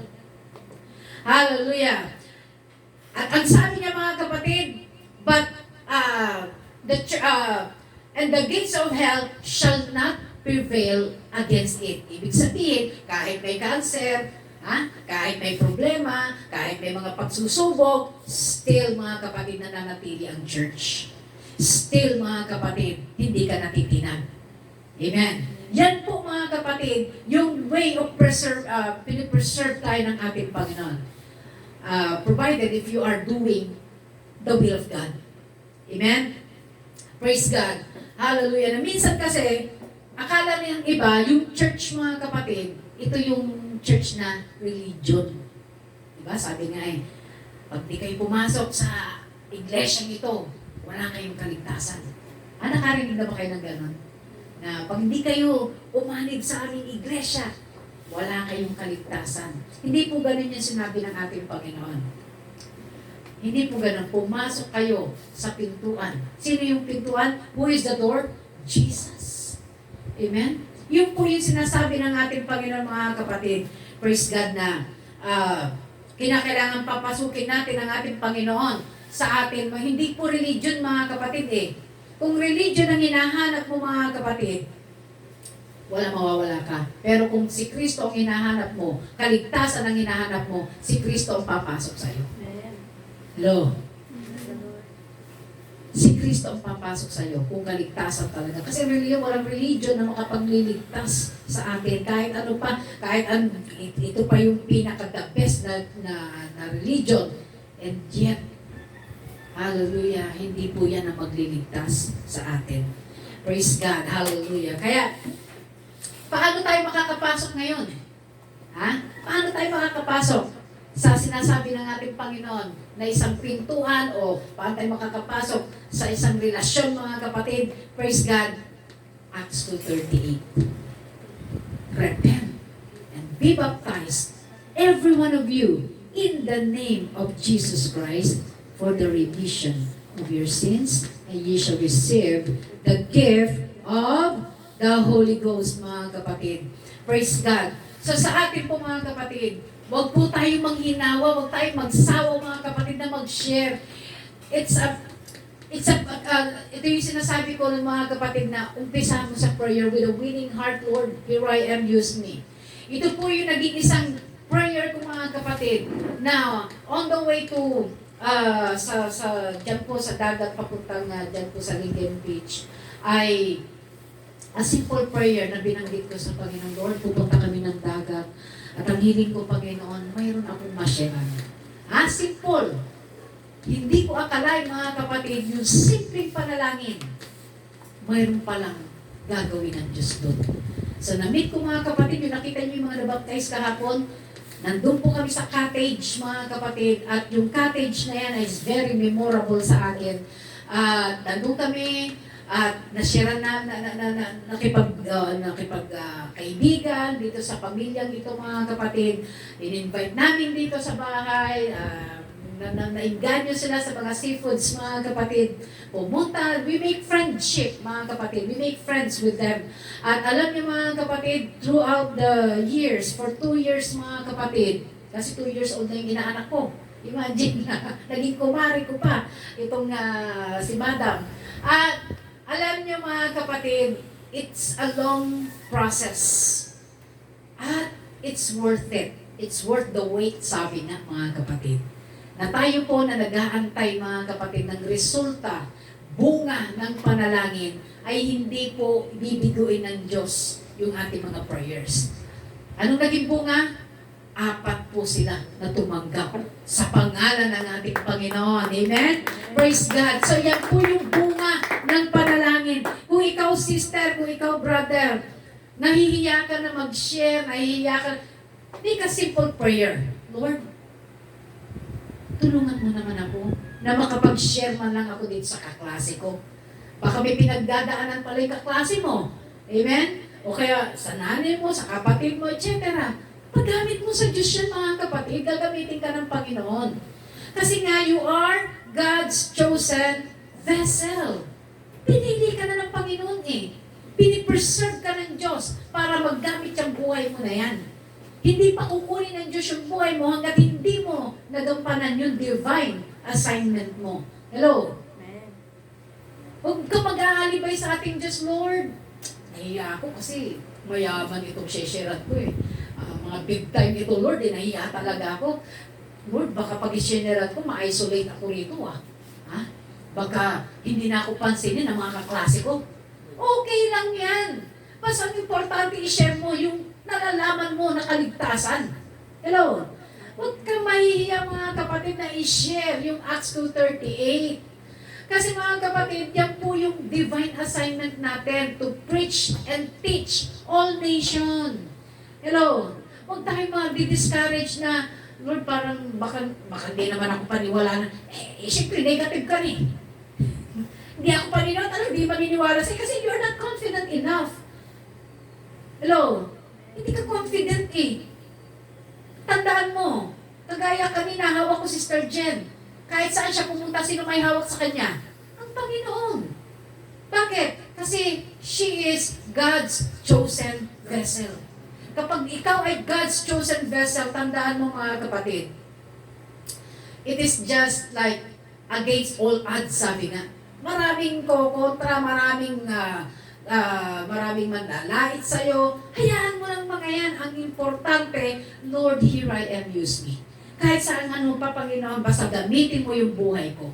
Hallelujah. At ang sabi niya mga kapatid, but and the gates of hell shall not prevail against it. Ibig sabihin, kahit may cancer, kahit may problema, kahit may mga pagsusubok, still mga kapatid nananatili ang church. Still mga kapatid, hindi ka natitinag. Amen. Yan po mga kapatid, yung way of pinipreserve tayo ng ating Panginoon. Provided if you are doing the will of God. Amen? Praise God. Hallelujah. Na minsan kasi, akala niyang iba, yung church mga kapatid, ito yung church na religion. Diba? Sabi nga pag di kayo pumasok sa iglesia ito, wala kayong kaligtasan. Nakarinig na ba kayo ng gano'n? Na pag hindi kayo umanib sa aming iglesia, wala kayong kaligtasan. Hindi po ganun yung sinabi ng ating Panginoon. Hindi po ganun. Pumasok kayo sa pintuan. Sino yung pintuan? Who is the door? Jesus. Amen? Yung po yung sinasabi ng ating Panginoon mga kapatid. Praise God na kinakailangan papasukin natin ang ating Panginoon sa atin. Hindi po religion mga kapatid Kung religion ang hinahanap mo mga kapatid, wala mawawala ka. Pero kung si Kristo ang hinahanap mo, kaligtasan ang hinahanap mo, si Kristo ang papasok sa iyo. Hello? Si Kristo ang papasok sa iyo kung kaligtasan talaga. Kasi walang religion na makapagliligtas sa atin. Kahit ano pa, ito pa yung pinaka-the best na religion. And yet, hallelujah, hindi po yan ang magliligtas sa atin. Praise God, hallelujah. Kaya, paano tayo makakapasok ngayon? Ha? Paano tayo makakapasok sa sinasabi ng ating Panginoon na isang pintuan o paano tayo makakapasok sa isang relasyon, mga kapatid? Praise God. Acts 2:38. Repent and be baptized, every one of you, in the name of Jesus Christ, for the remission of your sins, and ye shall receive the gift of the Holy Ghost, mga kapatid. Praise God. So sa atin po, mga kapatid, huwag po tayo manghinawa, huwag tayo magsawa, mga kapatid, na mag-share. Ito yung sinasabi ko ng mga kapatid na umpisa mo sa prayer with a willing heart, Lord, here I am, use me. Ito po yung naging isang prayer ko, mga kapatid, na on the way to dyan po sa dagat papuntang dyan po sa Lincoln Beach, ay a simple prayer na binanggit ko sa Panginoon, Lord, pupunta kami ng dagat at ang hiling ko, Panginoon, mayroon akong masyaran. Simple. Hindi ko akalain, mga kapatid, yung simpleng panalangin, mayroon palang gagawin ng Diyos doon. So na-meet ko, mga kapatid, yung nakita niyo yung mga nabaptize kahapon, nandun po kami sa cottage, mga kapatid, at yung cottage na yan is very memorable sa akin. At nandun kami, at nasira kaibigan dito sa pamilyang ito, mga kapatid. In-invite namin dito sa bahay, nainganyo sila sa mga seafoods, mga kapatid. Pumunta, we make friendship, mga kapatid. We make friends with them. At alam niyo, mga kapatid, throughout the years, for 2 years, mga kapatid, kasi 2 years old na yung inaanak ko. Imagine na, naging kumari ko pa, itong si Madam. At alam niyo, mga kapatid, it's a long process. At it's worth it. It's worth the wait, sabi nga, mga kapatid. Na tayo po na nag-aantay, mga kapatid, ng resulta, bunga ng panalangin, ay hindi po bibiguin ng Diyos yung ating mga prayers. Anong naging bunga? 4 po sila na tumanggap sa pangalan ng ating Panginoon. Amen? Praise God. So yan po yung bunga ng panalangin. Kung ikaw, sister, kung ikaw, brother, nahihiya ka na mag-share, nahihiya ka, hindi ka simple prayer. Lord, tulungan mo naman ako na makapag-share man lang ako dito sa kaklase ko. Baka may pinagdadaanan pala yung kaklase mo. Amen? O kaya sa nanay mo, sa kapatid mo, etc. Paggamit mo sa Diyos yan, mga kapatid, gagamitin ka ng Panginoon. Kasi nga, you are God's chosen vessel. Pinili ka na ng Panginoon eh. Pinipreserve ka ng Diyos para maggamit yung buhay mo na yan. Hindi pa kukunin ng Diyos yung buhay mo hanggat hindi mo nagampanan yung divine assignment mo. Hello? Huwag ka mag-aalibay sa ating Diyos, Lord. Nahiya ako kasi mayaman itong shesherat ko eh. Mga big time ito, Lord, nahiya talaga ako. Lord, baka pag i-shesherat ko, ma-isolate ako rito Baka hindi na ako pansinin ng mga kaklase ko. Okay lang yan. Basta ang importante i-share mo yung nalalaman mo na kaligtasan. Hello? Huwag kang mahihiya, mga kapatid, na i-share yung Acts 2:38. Kasi mga kapatid, yan po yung divine assignment natin to preach and teach all nation. Hello? Huwag tayo ma-discourage na, Lord, parang baka di naman ako paniwala na, syempre negative ka rin. Hindi ako paniniwala, hindi maniniwala sa'yo kasi you're not confident enough. Hello? Hindi ka confident eh. Tandaan mo, kagaya kanina, hawak ko si Sister Jen. Kahit saan siya pumunta, sino may hawak sa kanya? Ang Panginoon. Bakit? Kasi she is God's chosen vessel. Kapag ikaw ay God's chosen vessel, tandaan mo, mga kapatid, it is just like against all odds, sabi nga. Maraming kontra, maraming manlalait sa'yo. Hayaan mo lang mga yan. Ang importante, Lord, here I am, use me. Kahit saan ano pa, Panginoon, basta gamitin mo yung buhay ko.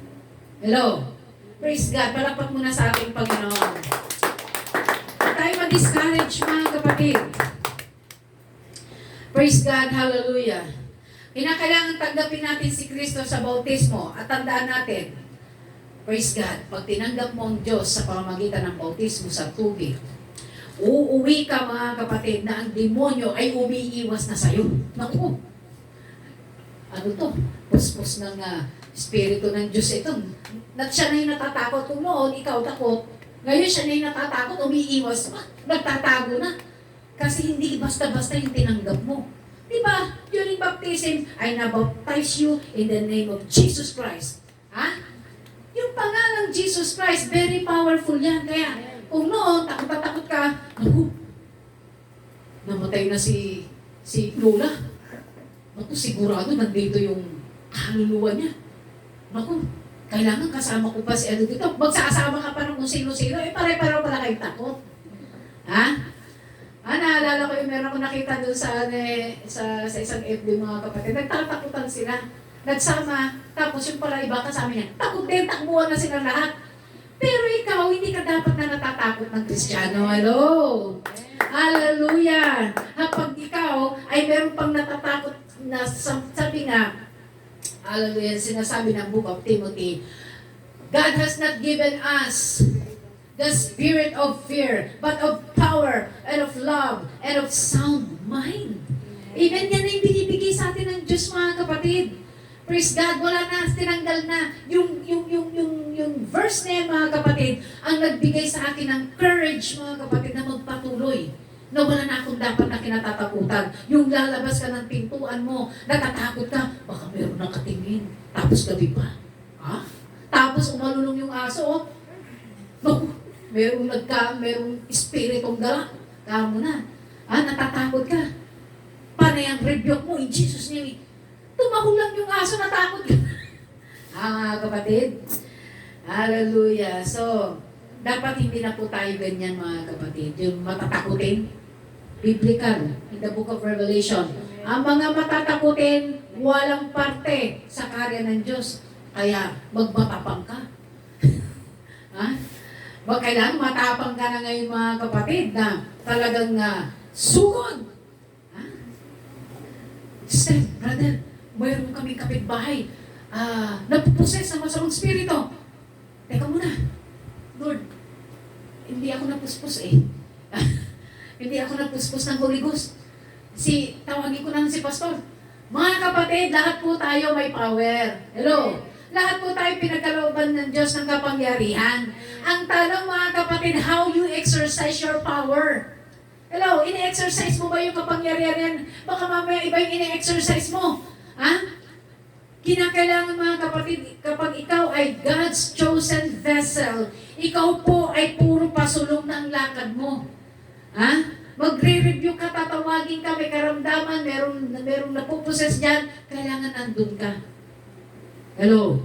Hello? Praise God. Palakpak muna sa ating Panginoon. Huwag tayo ma-discourage mga kapatid. Praise God. Hallelujah. Kinakailangan tanggapin natin si Kristo sa bautismo at tandaan natin, praise God, pag tinanggap mo ang Diyos sa pamamagitan ng bautismo sa tubig, uuwi ka mga kapatid na ang demonyo ay umiiwas na sa'yo. Naku! Ano to? Puspos ng Espiritu ng Diyos ito. Siya na yung natatakot. Kung noon, ikaw takot. Ngayon siya na yung natatakot, umiiwas pa. Nagtatago na. Kasi hindi basta-basta yung tinanggap mo. Diba? During baptism, I na-baptize you in the name of Jesus Christ. Ha? Yung pangalang Jesus Christ, very powerful yan. Kaya, kung noon, takot ka, naku, namatay na si Lola. Naku, sigurado nandito yung kaluluwa niya. Naku, kailangan kasama ko pa si ano dito. Magsasama ka pa ng kung sino-sino, pare-pareho pala kayong takot. Ha? Naalala ko yung meron ko nakita doon sa isang FB mga kapatid. Nagtatakutan sila. Nagsama. Tapos yung pala iba kasama niya. Takot din, takbuhan na sila lahat. Pero ikaw, hindi ka dapat na natatakot ng Kristiyano. Hello? Hallelujah! Kapag ikaw ay meron pang natatakot na sabi nga, hallelujah, sinasabi ng Book of Timothy, God has not given us the spirit of fear, but of power, and of love, and of sound mind. Even yan ay binibigay sa atin ng Diyos mga kapatid. Praise God, wala na, tinanggal na. Yung verse na yan mga kapatid, ang nagbigay sa akin ng courage mga kapatid na magpatuloy. Na wala na akong dapat na kinatatakutan. Yung lalabas ka ng pintuan mo, natatakot ka, baka meron nakatingin. Tapos gabi pa. Ha? Tapos umalulong yung aso, merong espiritong gala. Kamo na. Natatakot ka. Paano yung rebuke mo in Jesus' name? Tumahol lang yung aso, natakot ka. Kapatid. Hallelujah. So, dapat hindi na po tayo ganyan mga kapatid. Yung matatakutin. Biblical. In the book of Revelation. Ang mga matatakutin, walang parte sa karya ng Diyos. Kaya, magmatapang ka. Kailangan matapang ka na ngayon mga kapatid na talagang sugod. Sister, brother, mayroon kaming kapitbahay. Napuposes ng masamang spirito. Teka muna. Lord, hindi ako napuspos eh. Hindi ako napuspos ng Holy Ghost. Tawagin ko lang si Pastor. Mga kapatid, lahat po tayo may power. Hello? Lahat po tayo pinagkalooban ng Diyos ng kapangyarihan. Ang tanong mga kapatid, how you exercise your power? Hello, ini-exercise mo ba yung kapangyarihan? Baka mamaya iba yung ini-exercise mo. Kinakailangan mga kapatid, kapag ikaw ay God's chosen vessel, ikaw po ay puro pasulong ng lakad mo. Magre-review ka, tatawagin ka, may karamdaman, merong napuposes dyan, kailangan nandun ka. Hello?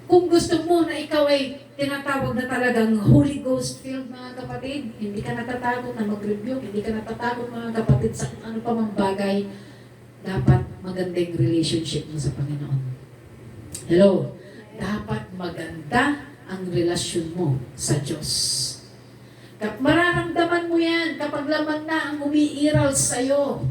Kung gusto mo na ikaw ay tinatawag na talagang Holy Ghost filled mga kapatid, hindi ka natatakot na mag-review, hindi ka natatakot mga kapatid sa kung ano pa mang bagay, dapat maganda yung relationship mo sa Panginoon. Hello? Dapat maganda ang relasyon mo sa Diyos. Mararamdaman mo yan kapag laman na ang umiiral sa'yo.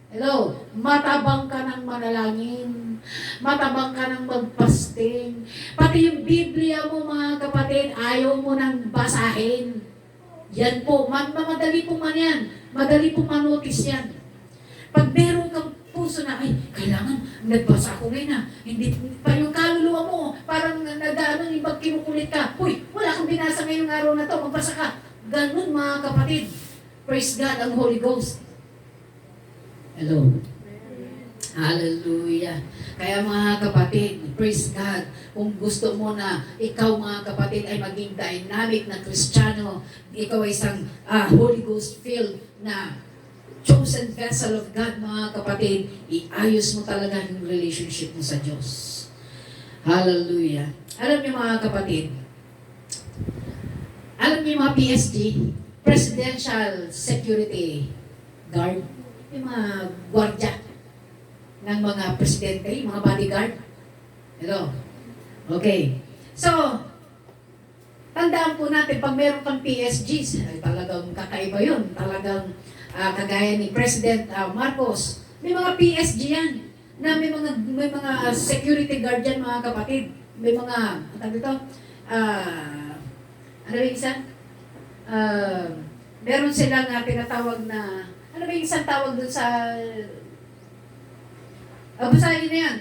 Hello? Matabang ka ng manalangin. Matabang ka ng magpasting. Pati yung Biblia mo mga kapatid, ayaw mo nang basahin. Yan po, madali po man yan. Madali po manotis yan. Pag meron kang puso na, ay, kailangan, nagbasa ako ngayon hindi pa yung kaluluwa mo, parang ibang kinukulit ka. Uy, wala kang binasa ngayong araw na to, magbasa ka. Ganun mga kapatid. Praise God ang Holy Ghost. Hello. Hallelujah. Kaya mga kapatid, praise God, kung gusto mo na ikaw mga kapatid ay maging dynamic na Kristiyano, ikaw ay isang Holy Ghost filled na chosen vessel of God mga kapatid, iayos mo talaga yung relationship mo sa Diyos. Hallelujah. Alam niyo mga kapatid, alam niyo mga PSG, Presidential Security Guard, yung mga gwardya ng mga presidente, yung mga bodyguard. Hello? Okay. So, tandaan po natin, pag meron kang PSGs, ay talagang kakaiba yun. Talagang kagaya ni President Marcos, may mga PSG yan, na may mga security guard yan, mga kapatid. May mga, ano dito, ano ba yung isa? Meron silang tinatawag na, ano ba yung isang tawag dun sa, basahin na yan.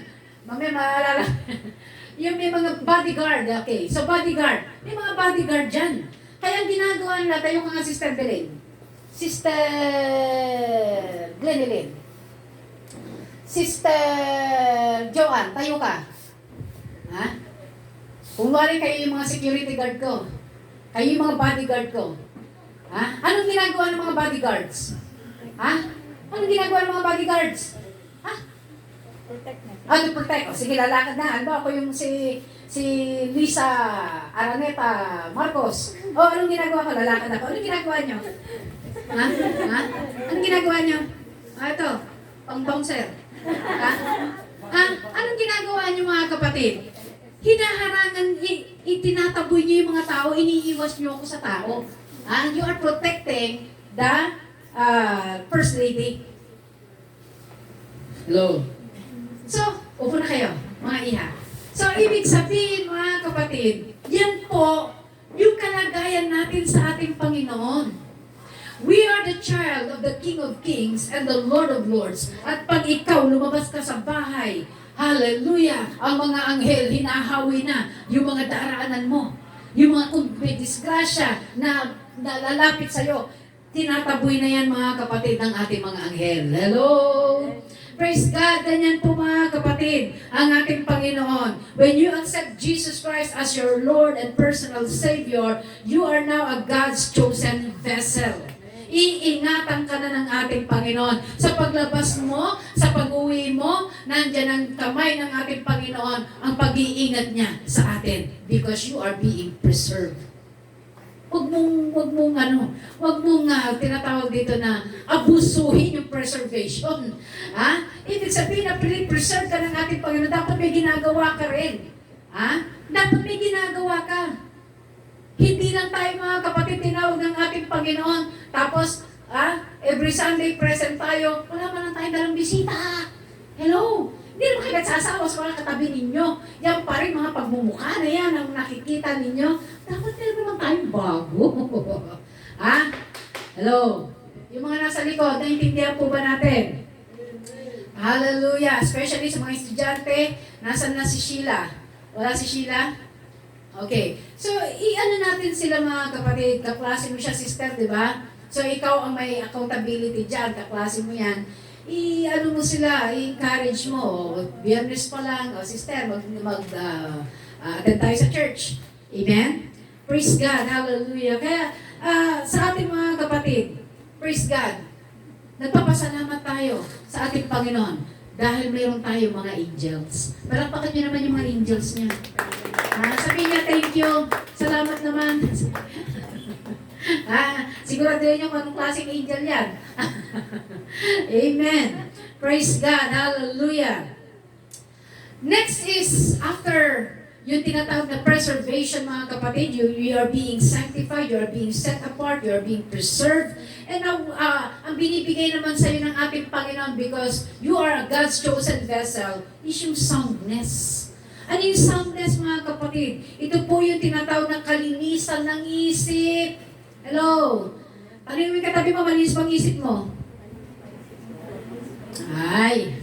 Mamaya maalala. Yung may mga bodyguard, okay. So bodyguard, may mga bodyguard dyan. Kaya ang ginagawa nila, tayo mga Sister Belen. Sister Glenilyn. Sister Joanne, tayo ka. Ha? Kung wari kayo yung mga security guard ko, kayo yung mga bodyguard ko. Ha? Anong ginagawa ng mga bodyguards? Ha? Anong ginagawa ng mga bodyguards? Ha? To protect. O, sige, lalakad na. Ano ba, ako yung si Lisa Araneta Marcos. O, anong ginagawa ko? Lalakad ako. Anong ginagawa nyo? Ha? Ha? Anong ginagawa nyo? Ito, pang-bouncer. Ha? Ha? Anong ginagawa nyo, mga kapatid? Hinaharangan, itinataboy nyo yung mga tao, iniiwas nyo ako sa tao. You are protecting the First Lady. Hello? So, upo na kayo, mga iha. So, ibig sabihin, mga kapatid, yan po yung kalagayan natin sa ating Panginoon. We are the child of the King of Kings and the Lord of Lords. At pag ikaw lumabas ka sa bahay, hallelujah, ang mga anghel hinahawi na yung mga daraanan mo. Yung mga kung may disgrasya na lalapit sa'yo, tinataboy na yan, mga kapatid, ng ating mga anghel. Hello? Praise God, ganyan po, mga kapatid, ang ating Panginoon. When you accept Jesus Christ as your Lord and personal Savior, you are now a God's chosen vessel. Iingatan ka na ng ating Panginoon. Sa paglabas mo, sa pag-uwi mo, nandyan ang kamay ng ating Panginoon, ang pag-iingat niya sa atin because you are being preserved. Huwag mong tinatawag dito na abusuhin yung preservation. Ha? Ibig sabihin na preserve ka ng ating Panginoon, dapat may ginagawa ka rin. Ha? Dapat may ginagawa ka. Hindi lang tayo, mga kapatid, tinawag ng ating Panginoon, tapos, every Sunday present tayo, wala man lang tayong dalang bisita. Hello? Hindi naman kayo nagsasawa sa mga katabi ninyo. Yan pa rin mga pagmumukha na yan ang nakikita ninyo. Dapat meron naman tayong bago. Ha? Hello? Yung mga nasa likod, naintindihan po ba natin? Hallelujah! Especially sa mga estudyante, nasan na si Sheila? Wala si Sheila? Okay. So, i-ano natin sila, mga kapatid, kaklase mo siya, sister, di ba? So, ikaw ang may accountability dyan, kaklase mo yan. I-ano mo sila, i-encourage mo. Biyernes pa lang, sister, attend tayo sa church. Amen? Praise God, hallelujah. Kaya, sa ating mga kapatid, praise God, nagpapasalamat tayo sa ating Panginoon dahil mayroon tayo mga angels. Palakpakan niyo naman yung mga angels niya. Sabihin niya, thank you. Salamat naman. Siguraduhin niyo kung anong klaseng angel yan. Amen. Praise God. Hallelujah. Next is, after yung tinatawag na preservation, mga kapatid, you are being sanctified, you are being set apart, you are being preserved. And now, ang binibigay naman sa iyo ng ating Panginoon because you are a God's chosen vessel is yung soundness. Ano yung soundness, mga kapatid? Ito po yung tinatawag na kalinisan ng isip. Hello? Ano yung katabi mo, malinis pang isip mo? Ay.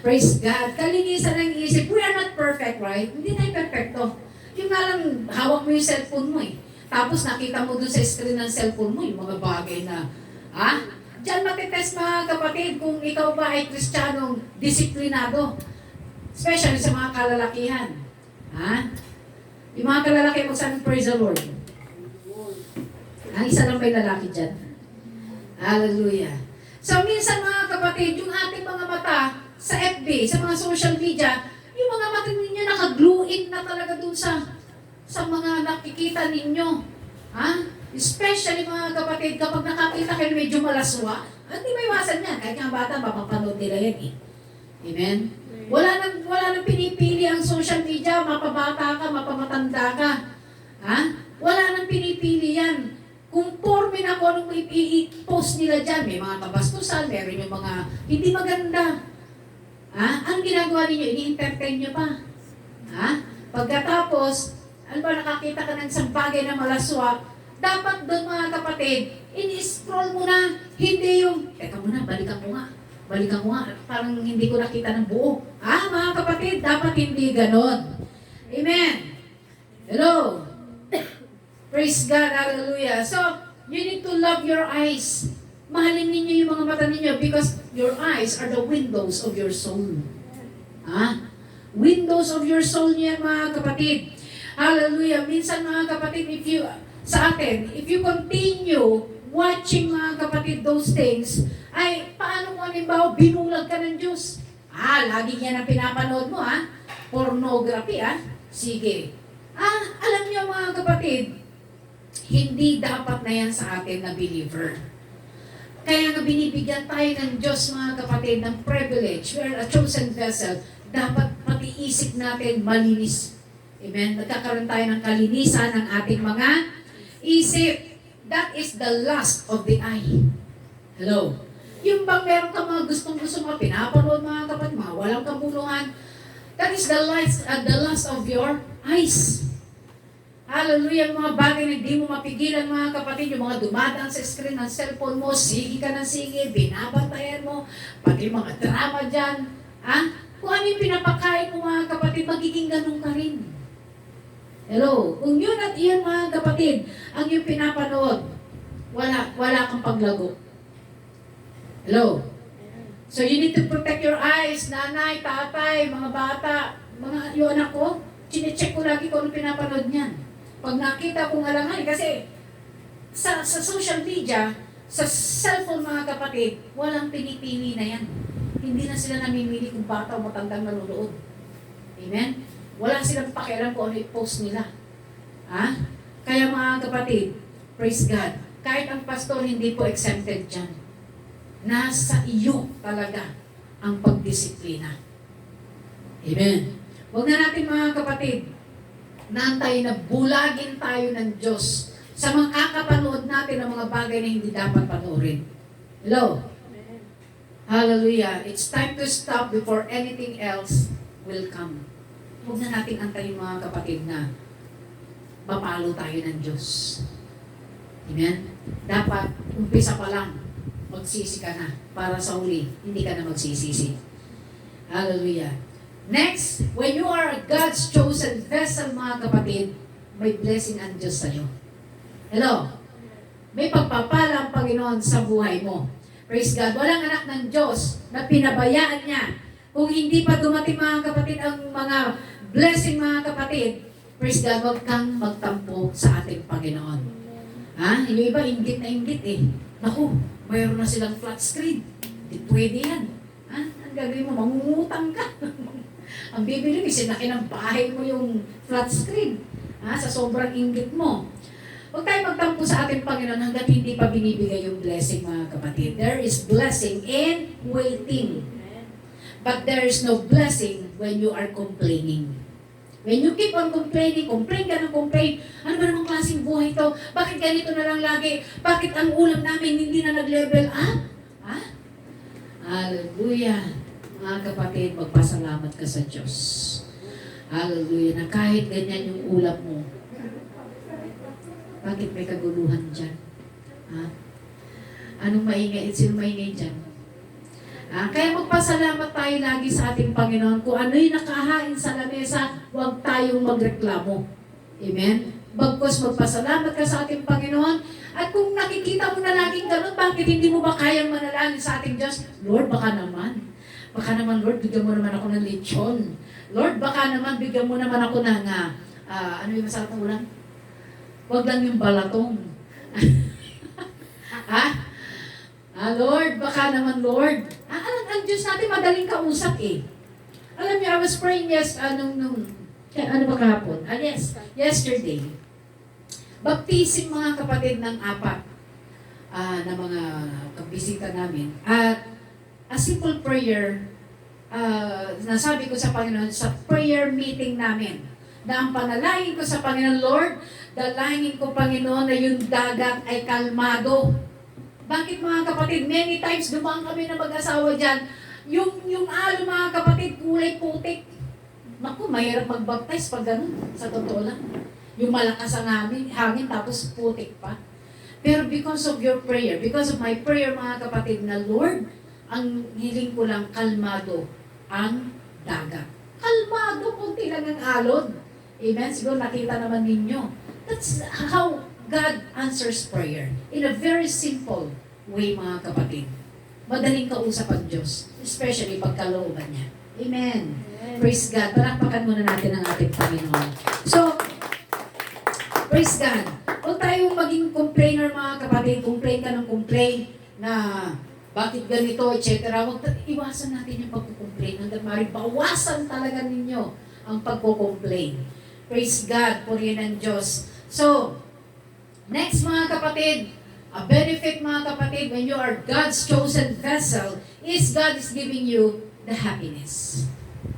Praise God. Kalinisan ng isip. We are not perfect, right? Hindi tayo perfecto. Yung nga lang, hawak mo yung cellphone mo eh. Tapos nakita mo dun sa screen ng cellphone mo, yung mga bagay na, Diyan matitest, mga kapatid, kung ikaw ba ay Kristiyanong disiplinado. Especially sa mga kalalakihan. Yung mga kalalaki, magsabi, praise the Lord. Isa lang may lalaki dyan. Hallelujah. So, minsan, mga kapatid, yung ating mga mata sa FB, sa mga social media, yung mga mata ninyo naka-glue-in na talaga dun sa mga nakikita ninyo. Especially, mga kapatid, kapag nakakita kayo medyo malaswa, hindi may iwasan yan. Kahit nga bata, mapapanood nila yan eh. Amen? Wala nang pinipili ang social media, mapabata ka, mapamatanda ka. Ha? Wala nang pinipili yan. Conforme na kung anong i-post nila dyan. May mga kabastusan, meron yung mga hindi maganda. Ha? Ang ginagawa ninyo, ini-entertain nyo pa. Ha? Pagkatapos, ano ba, nakakita ka ng isang bagay na malaswa, dapat doon mga kapatid, ini-scroll mo na, hindi yung, teka muna, balikan ko nga, parang hindi ko nakita ng buo. Mga kapatid, dapat hindi ganon. Amen. Hello. Praise God, hallelujah. So, you need to love your eyes. Mahalin ninyo yung mga mata ninyo because your eyes are the windows of your soul. Windows of your soul niya, mga kapatid. Hallelujah. Minsan, mga kapatid, if you continue watching, mga kapatid, those things, ay, paano kung halimbawa, binulag ka ng Diyos? Lagi yan ang pinapanood mo, Pornography, Sige. Alam niyo, mga kapatid, hindi dapat na yan sa atin na believer. Kaya nga binibigyan tayo ng Diyos, mga kapatid, ng privilege. We are a chosen vessel. Dapat pati isip natin malinis. Amen? Nagkakaroon tayo ng kalinisan ng ating mga isip. That is the lust of the eye. Hello? Yung bang meron ka mga gustong-gusto mo, pinapanood, mga kapatid, mga walang kabuluhan. That is the lust of your eyes. Hallelujah, mga bagay na hindi mo mapigilan, mga kapatid, yung mga dumadaan sa screen ng cellphone mo, sige ka ng sige, binabantayan mo, pati mga drama dyan. Kung ano yung pinapakain mo, mga kapatid, magiging ganun ka rin. Hello? Kung yun at iyan, mga kapatid, ang yung pinapanood, wala kang paglago. Hello? So you need to protect your eyes, nanay, tatay, mga bata, yung anak ko, chinecheck ko lagi kung ano pinapanood niyan. Pag nakita kong alangan, kasi sa social media, sa cellphone, mga kapatid, walang pinipili na yan. Hindi na sila namimili kung bata o matandang nanonood. Amen? Wala silang pakialam kung ano i-post nila. Kaya, mga kapatid, praise God, kahit ang pastor hindi po exempted dyan. Nasa iyo talaga ang pagdisiplina. Amen? Huwag na natin, mga kapatid, nantay na bulagin tayo ng Diyos sa mga kakapanood natin ng mga bagay na hindi dapat panoorin. Hello? Amen. Hallelujah. It's time to stop before anything else will come. Huwag na natin antayin, mga kapatid, na mapalo tayo ng Diyos. Amen? Dapat, umpisa pa lang, magsisi ka na para sa huli, hindi ka na magsisisi. Hallelujah. Next, when you are God's chosen vessel, mga kapatid, may blessing ang Diyos sa'yo. Hello? May pagpapala ang Panginoon sa buhay mo. Praise God. Walang anak ng Diyos na pinabayaan niya. Kung hindi pa dumating, mga kapatid, ang mga blessing, mga kapatid, praise God, huwag kang magtampo sa ating Panginoon. Yung iba, inggit na inggit eh. Naku, mayroon na silang flat screen. Hindi pwede yan. Ang gagawin mo, mangungutang ka. Ang bibili mo, sinaki ng bahay mo yung flat screen. Sa sobrang inggit mo. Huwag tayo magtampo sa ating Panginoon hanggat hindi pa binibigay yung blessing, mga kapatid. There is blessing in waiting. But there is no blessing when you are complaining. When you keep on complaining, complain ka ng complain, ano ba namang klaseng buhay ito? Bakit ganito na lang lagi? Bakit ang ulam namin hindi na nag-level up? Hallelujah. Mga kapatid, magpasalamat ka sa Diyos. Hallelujah. Na kahit ganyan yung ulam mo, bakit may kaguluhan dyan? Anong maingay? Sino maingay dyan? Kaya magpasalamat tayo lagi sa ating Panginoon. Kung ano'y nakahain sa lamesa, huwag tayong magreklamo. Amen? Bagkus magpasalamat ka sa ating Panginoon. At kung nakikita mo na laging ganun, bakit hindi mo ba kayang manalangin sa ating Diyos? Lord, baka naman. Baka naman, Lord, bigyan mo naman ako ng lechon. Lord, baka naman, bigyan mo naman ako ng, ano yung masarap ng ulam? Huwag lang yung balatong. Lord, baka naman, Lord. Ang Diyos natin, madaling kausap eh. Alam niyo, I was praying ano ba kahapon? Yesterday. Baptism, mga kapatid, ng 4 na mga kabisita namin. At a simple prayer nasabi ko sa Panginoon sa prayer meeting namin, na ang panalangin ko sa Panginoon, Lord, dalangin ko, Panginoon, na yung dagat ay kalmado. Bakit mga kapatid? Many times dumaan kami na mag-asawa dyan. Yung alon mga kapatid, kulay putik. Naku, mahirap mag-baptize pag ganun. Sa totoo lang. Yung malakas ang hangin tapos putik pa. Pero because of your prayer, because of my prayer mga kapatid, na Lord, ang hiling ko lang kalmado ang dagat. Kalmado, kunti lang ang alon. Amen? Siguro nakita naman ninyo. That's how God answers prayer. In a very simple way mga kapatid. Madaling kausap ang Diyos. Especially pagkalooban niya. Amen. Praise God. Palakpakan muna natin ang ating Panginoon. So, praise God. Huwag tayong maging complainer mga kapatid. Complain ka ng complain na bakit ganito, etc. Iwasan natin yung pagkukomplain. Hanggang bawasan talaga ninyo ang pagkukomplain. Praise God. Purihin ang Diyos. So, next mga kapatid, a benefit mga kapatid when you are God's chosen vessel is God is giving you the happiness.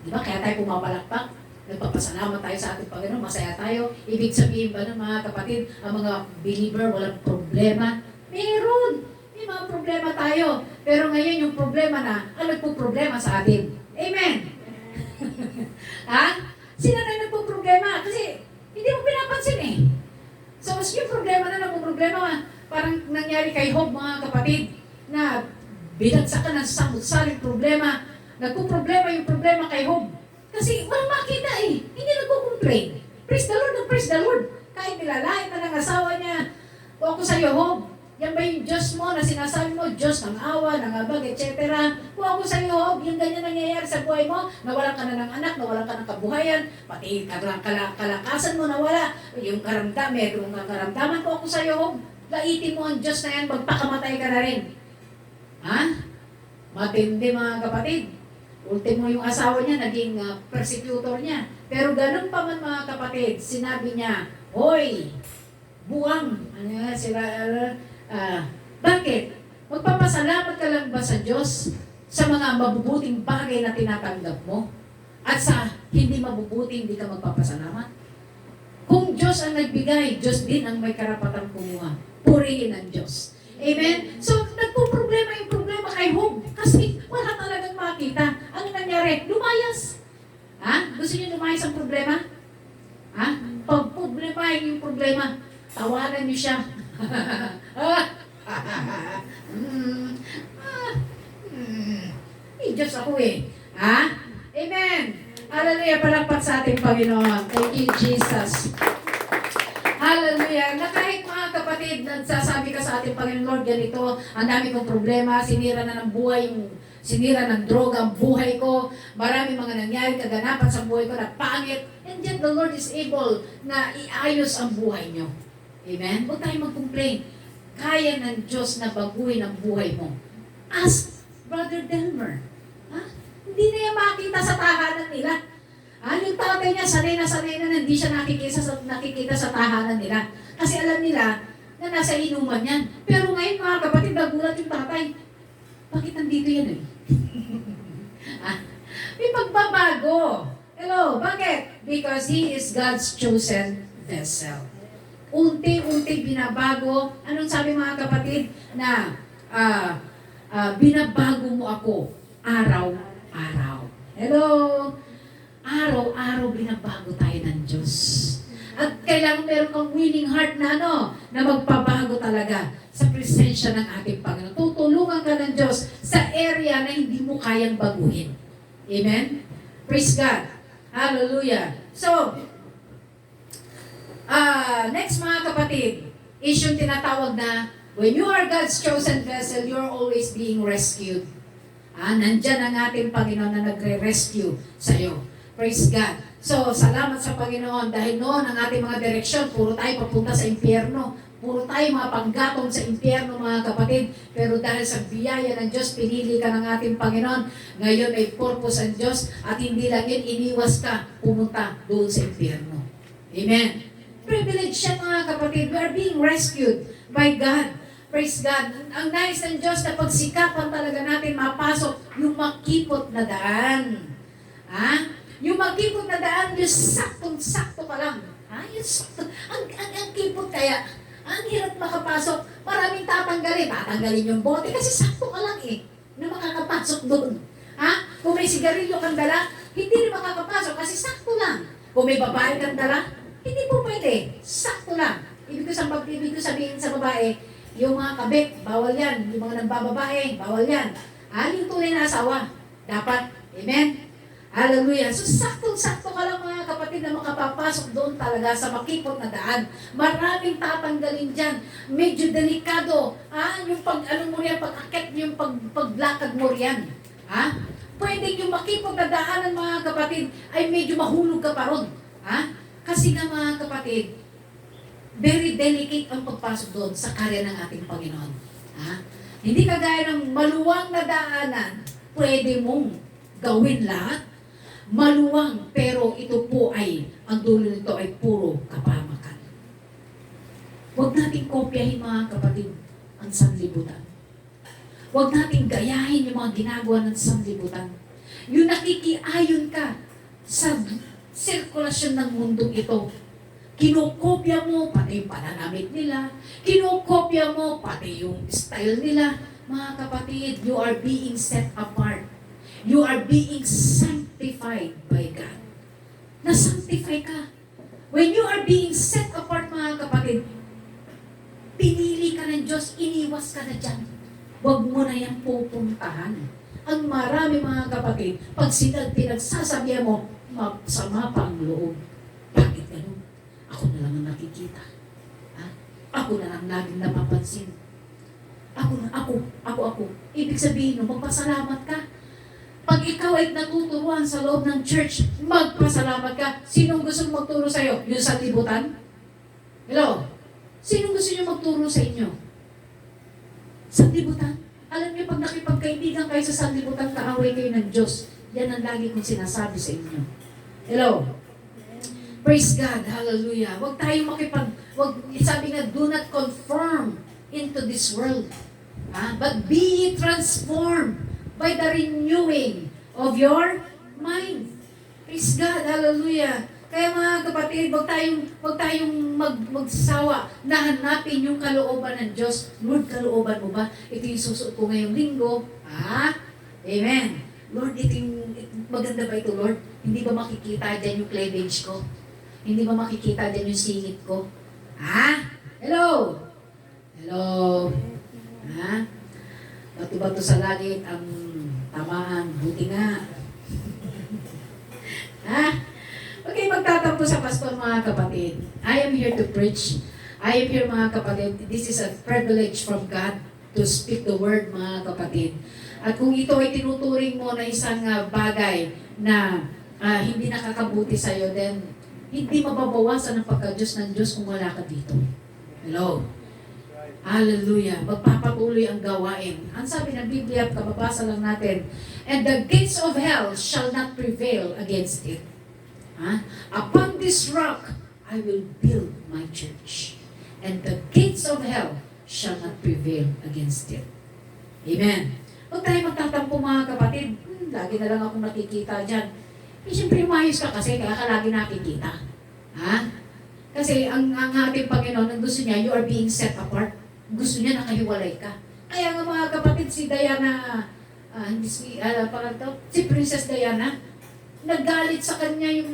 Diba? Kaya tayo pumapalakpak. Nagpapasalamat tayo sa ating Panginoon. Masaya tayo. Ibig sabihin ba ng mga kapatid, ang mga believer walang problema? Meron! May mga problema tayo. Pero ngayon yung problema na, ano nagpo-problema sa atin? Amen! Ha? Sino na nagpo-problema? Kasi hindi mo pinapansin eh. So, yung problema na nagpo-problema, parang nangyari kay Job mga kapatid, na binagsak ka ng samut-saring problema, nagpo-problema yung problema kay Job. Kasi walang makita eh. Hindi nagpo-complain. Praise the Lord, praise the Lord. Kahit nilalain na ng asawa niya, o ako sa iyo, Job, yan ba yung Diyos mo na sinasabi mo, Diyos ng awa, ng abag, etc. Kung ako sa iyo, Job, yung ganyan nangyayari sa buhay mo, nawalan ka na ng anak, nawalan ka ng kabuhayan, pati kalakasan mo nawala, yung medrong karamdaman ko ako sa iyo, Job, laitin mo ang Diyos na yan, magpakamatay ka na rin. Ha? Matindi mga kapatid. Ultimo yung asawa niya, naging persecutor niya. Pero ganun pa man mga kapatid, sinabi niya, hoy, buwang, bakit? Magpapasalamat ka lang ba sa Diyos sa mga mabubuting bagay na tinatanggap mo? At sa hindi mabubuting, hindi ka magpapasalamat? Kung Diyos ang nagbigay, Diyos din ang may karapatang kumuha. Purihin ang Diyos. Amen? So, nagpo-problema yung problema kay Job kasi wala talagang makita. Ano nangyari? Lumayas. Ha? Gusto niyo lumayas ang problema? Ha? Pag-problemahin yung problema, tawanan niyo siya. Diyos ako eh. Ha? Amen. Hallelujah. Palakpak sa ating Panginoon. Thank you, Jesus. Hallelujah. Na kahit mga kapatid, nagsasabi ka sa ating Panginoon, Lord, ganito, ang dami kong problema, sinira na ng buhay, sinira ng droga ang buhay ko, marami mga nangyari, kaganapan sa buhay ko na pangit, and yet the Lord is able na iayos ang buhay nyo. Amen? Huwag tayo mag-complain. Kaya ng Diyos na baguhin ang buhay mo. Ask Brother Delmer. Ha? Hindi na yan makita sa tahanan nila. Yung tatay niya, sanay na hindi siya nakikita sa tahanan nila. Kasi alam nila na nasa inuman yan. Pero ngayon mga kapatid, nagulat yung tatay. Bakit nandito yan eh? May pagbabago. Hello, bakit? Because he is God's chosen vessel. Unti-unti binabago. Anong sabi mga kapatid? Na binabago mo ako araw-araw. Hello? Araw-araw binabago tayo ng Diyos. At kailangan meron kang willing heart na na magpabago talaga sa presensya ng ating Panginoon. Tutulungan ka ng Diyos sa area na hindi mo kayang baguhin. Amen? Praise God. Hallelujah. So, next mga kapatid, is yung tinatawag na when you are God's chosen vessel, you're always being rescued. Nandyan ang ating Panginoon na nagre-rescue sa'yo. Praise God. So, salamat sa Panginoon dahil noon ang ating mga direksyon, puro tayo papunta sa impyerno. Puro tayo mga panggatong sa impyerno mga kapatid. Pero dahil sa biyaya ng Diyos, pinili ka ng ating Panginoon. Ngayon may purpose ang Diyos at hindi lang yun, iniwas ka pumunta doon sa impyerno. Amen. Privilege siya mga kapatid. We are being rescued by God. Praise God. Ang nais ng Diyos na pagsikapan talaga natin mapasok yung makipot na daan. Ha? Yung makipot na daan, yung saktong-sakto ka lang. Ha? Yung sakto. Ang kipot kaya, ang hirap makapasok. Maraming tatanggalin. Tatanggalin yung bote kasi sakto ka lang na makakapasok doon. Ha? Kung may sigarilyo kang dala, hindi rin makakapasok kasi sakto lang. Kung may babae kang dala, hindi po pwede. Sakto lang. Ibig ko sabihin sa babae, yung mga kabit, bawal yan. Yung mga nagbababae, bawal yan. Yung tunay na asawa, dapat. Amen? Hallelujah. So, saktong-sakto ka lang mga kapatid na makapapasok doon talaga sa makipot na daan. Maraming tatanggalin dyan. Medyo delikado. Yung pag-akit, yung paglakad mo riyan. Pwede yung makipot na daanan mga kapatid ay medyo mahulog ka pa ron. Kasi nga mga kapatid, very delicate ang pagpasok doon sa karya ng ating Panginoon. Hindi kagaya ng maluwang na daanan, pwede mong gawin lahat. Maluwang, pero ito po ay, ang dulo nito ay puro kapamakan. Huwag nating kopyahin mga kapatid ang sanlibutan. Huwag nating gayahin yung mga ginagawa ng sanlibutan. Yung nakikiayon ka sa sirkulasyon ng mundong ito, kinokopya mo pati yung pananamit nila, kinokopya mo pati yung style nila. Mga kapatid, you are being set apart. You are being sanctified by God. Na-sanctify ka. When you are being set apart, mga kapatid, pinili ka ng Diyos, iniwas ka na dyan. Huwag mo na yan pupuntahan. Ang marami mga kapatid, pag pinagsasabihan mo, masama pa ang loob. Bakit ganun? Ako na lang ang nakikita. Ako na lang laging napapansin. Ako. Ibig sabihin no, magpasalamat ka. Pag ikaw ay natuturuan sa loob ng church, magpasalamat ka. Sinong gusto magturo sa'yo? Yung sanlibutan? Hello? Sinong gusto nyo magturo sa inyo? Sanlibutan? Alam niyo, pag nakipagkaibigan kayo sa sanlibutan, kaaway kayo ng Diyos. Yan ang lagi kong sinasabi sa inyo. Hello? Praise God. Hallelujah. Huwag tayong sabi nga, do not conform into this world. But be transformed by the renewing of your mind. Praise God. Hallelujah. Kaya mga kapatid, huwag tayong magsawa na hanapin yung kalooban ng Diyos. Lord, kalooban mo ba? Ito yung susuot ko ngayong linggo. Amen. Lord, maganda ba ito, Lord? Hindi ba makikita dyan yung cleavage ko? Hindi ba makikita dyan yung singit ko? Hello? Hello? Bato-bato sa langit ang tamaan. Buti nga. Okay, magtatampo sa pastor mga kapatid. I am here to preach. I am here mga kapatid. This is a privilege from God to speak the word mga kapatid. At kung ito ay tinuturing mo na isang bagay na hindi nakakabuti sa'yo, then hindi mababawasan ang pagka-Diyos ng Diyos kung wala ka dito. Hello? Hallelujah. Magpapatuloy ang gawain. Ang sabi ng Biblia, kababasa lang natin, and the gates of hell shall not prevail against it. Upon this rock, I will build my church. And the gates of hell shall not prevail against it. Amen. Huwag tayo magtatampo mga kapatid. Lagi na lang akong nakikita dyan. Siyempre, umayos ka kasi, kaya ka lagi nakikita. Kasi ang ating Panginoon, ang gusto niya, you are being set apart. Gusto niya nakahiwalay ka. Kaya nga mga kapatid, si Diana, si Princess Diana, naggalit sa kanya yung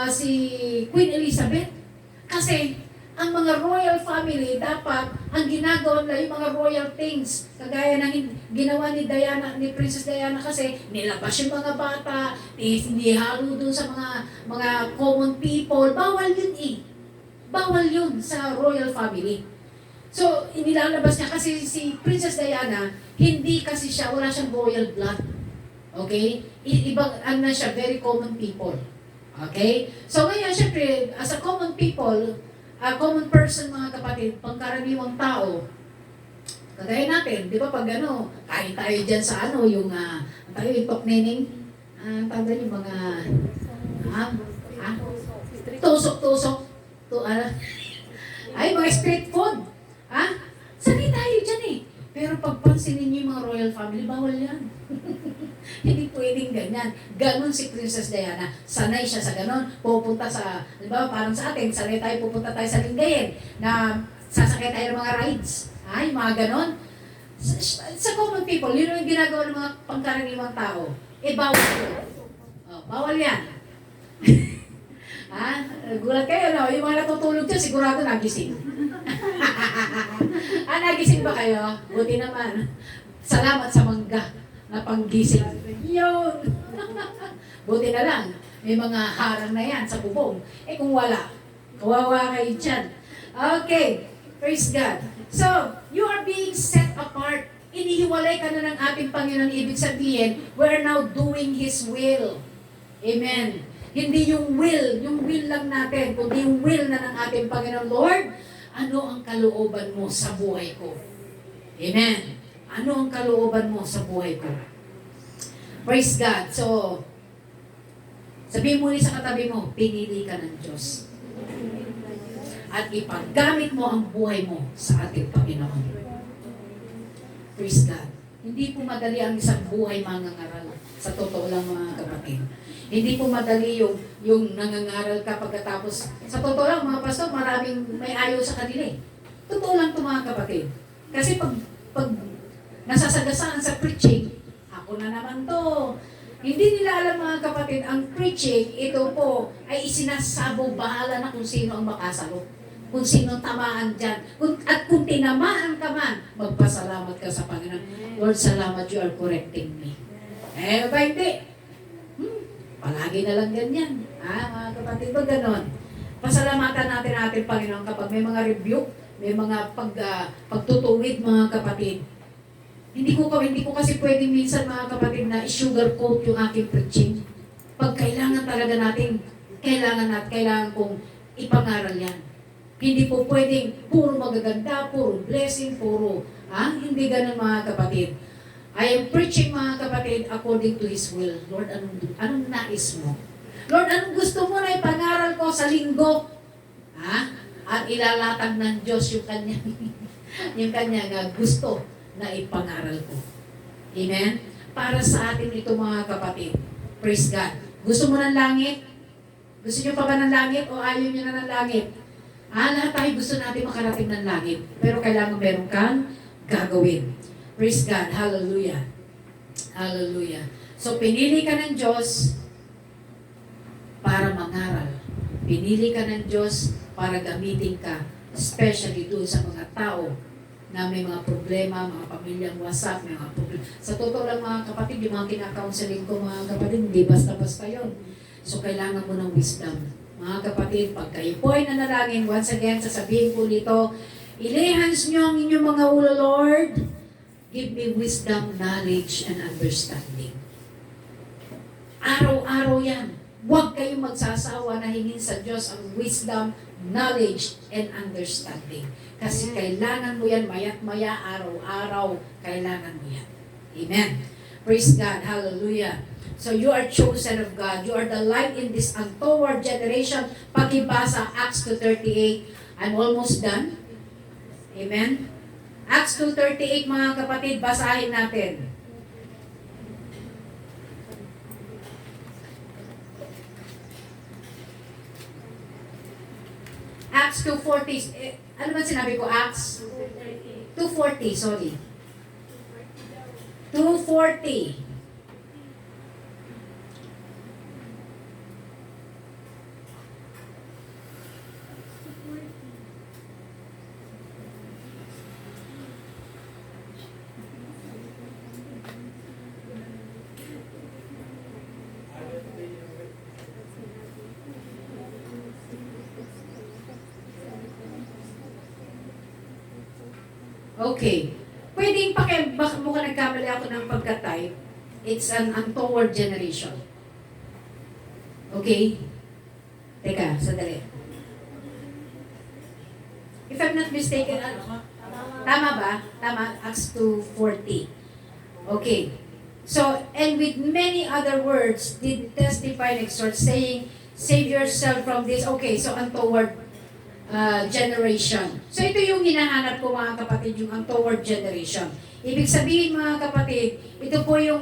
si Queen Elizabeth. Kasi ang mga royal family, dapat ang ginagawa nila yung mga royal things. Kagaya ng ginawa ni Princess Diana kasi nilabas yung mga bata, nihalo dun sa mga common people. Bawal yun Bawal yun sa royal family. So, inilalabas niya kasi si Princess Diana, hindi kasi siya, wala siyang royal blood. Okay? Ibang, siya, very common people. Okay? So, ngayon, syempre, as a common people, a common person, mga kapatid, pangkaraniwang tao, kagaya natin, di ba pag kain tayo dyan sa yung toknening, tanda yung mga, tusok-tusok, ay, mga street food, sanay family, bawal yan. Hindi pwedeng ganyan. Ganon si Princess Diana. Sanay siya sa ganon. Pupunta sa, di ba, parang sa atin, sanay tayo pupunta tayo sa Lingayen na sasakay tayo ng mga rides. Ay, mga ganon. Sa common people, yun yung ginagawa ng mga pangkaraniwang tao. Bawal yun. Bawal yan. Gulat kayo, no? Yung mga natutulog dyan, sigurado nagising. Nagising ba kayo? Buti naman. Salamat sa mangga na panggising. Yun! Buti na lang. May mga harang na yan sa bubong. Kung wala, kawawa kayo dyan. Okay. Praise God. So, you are being set apart. Inihiwalay ka na ng ating Panginoon. Ibig sabihin, we're now doing His will. Amen. Hindi yung will lang natin, kundi yung will na ng ating Panginoon. Lord, ano ang kalooban mo sa buhay ko? Amen. Ano ang kalooban mo sa buhay ko? Praise God. So, sabihin mo ulit sa katabi mo, pinili ka ng Diyos. At ipaggamit mo ang buhay mo sa ating Panginoon. Praise God. Hindi po madali ang isang buhay mangangaral. Sa totoo lang mga kapatid. Hindi po madali yung nangangaral ka pagkatapos. Sa totoo lang mga pastor, maraming may ayaw sa kanila eh. Totoo lang ito mga kapatid. Kasi pag nasasagasaan sa preaching, ako na naman to. Hindi nila alam mga kapatid, ang preaching, ito po, ay isinasabo bahala na kung sino ang makasalo. Kung sino tamaan dyan. At kung tinamaan ka man, magpasalamat ka sa Panginoon. Lord, salamat, you are correcting me. Ba hindi? Palagi na lang ganyan. Mga kapatid ba ganon? Pasalamatan natin ating Panginoon kapag may mga rebuke, may mga pagtutuwid mga kapatid. Hindi ko kasi pwedeng minsan mga kapatid na i-sugarcoat yung aking preaching. Pag kailangan talaga natin, kailangan kong ipangaral yan. Hindi po pwedeng puro magaganda, puro blessing, hindi ganun mga kapatid. I am preaching mga kapatid according to His will. Lord, anong nais mo? Lord, anong gusto mo na ipangaral ko sa linggo? At ilalatag ng Diyos yung kanyang gusto na ipangaral ko. Amen? Para sa atin ito mga kapatid. Praise God. Gusto mo ng langit? Gusto niyo pa ba ng langit o ayaw niyo na ng langit? Lahat tayo gusto natin makarating ng langit. Pero kailangan meron kang gagawin. Praise God. Hallelujah. Hallelujah. So, pinili ka ng Diyos para mangaral. Pinili ka ng Diyos para gamitin ka, especially doon sa mga tao na may mga problema, mga pamilyang wasak, may mga problema. Sa totoo lang mga kapatid, yung mga kinakaunseling ko mga kapatid, hindi basta-basta yun. So, kailangan mo ng wisdom. Mga kapatid, pag kayo po ay nanalangin, once again, sasabihin ko dito, ilihans nyo ang inyong mga ulo, Lord. Give me wisdom, knowledge, and understanding. Araw-araw yan. Huwag kayong magsasawa na hingin sa Diyos ang wisdom, knowledge, and understanding. Kasi kailangan mo yan, mayat-maya, araw-araw, kailangan mo yan. Amen. Praise God. Hallelujah. So you are chosen of God. You are the light in this untoward generation. Pakibasa, Acts 2:38. I'm almost done. Amen. Acts 2:38 mga kapatid, basahin natin. Acts 2:40. Ano ba sinabi ko? Acts 2:40, sorry. 2:40. Okay. Pwedeng baka mukhang nagkamali ako ng pagka-type. It's an untoward generation. Okay? Teka, sandali. If I'm not mistaken, tama ba? Tama, Acts 2:40. Okay. So, and with many other words, did testify and exhort, saying, save yourself from this. Okay, so untoward generation. So ito yung hinahanap ko mga kapatid, yung ang toward generation. Ibig sabihin mga kapatid, ito po yung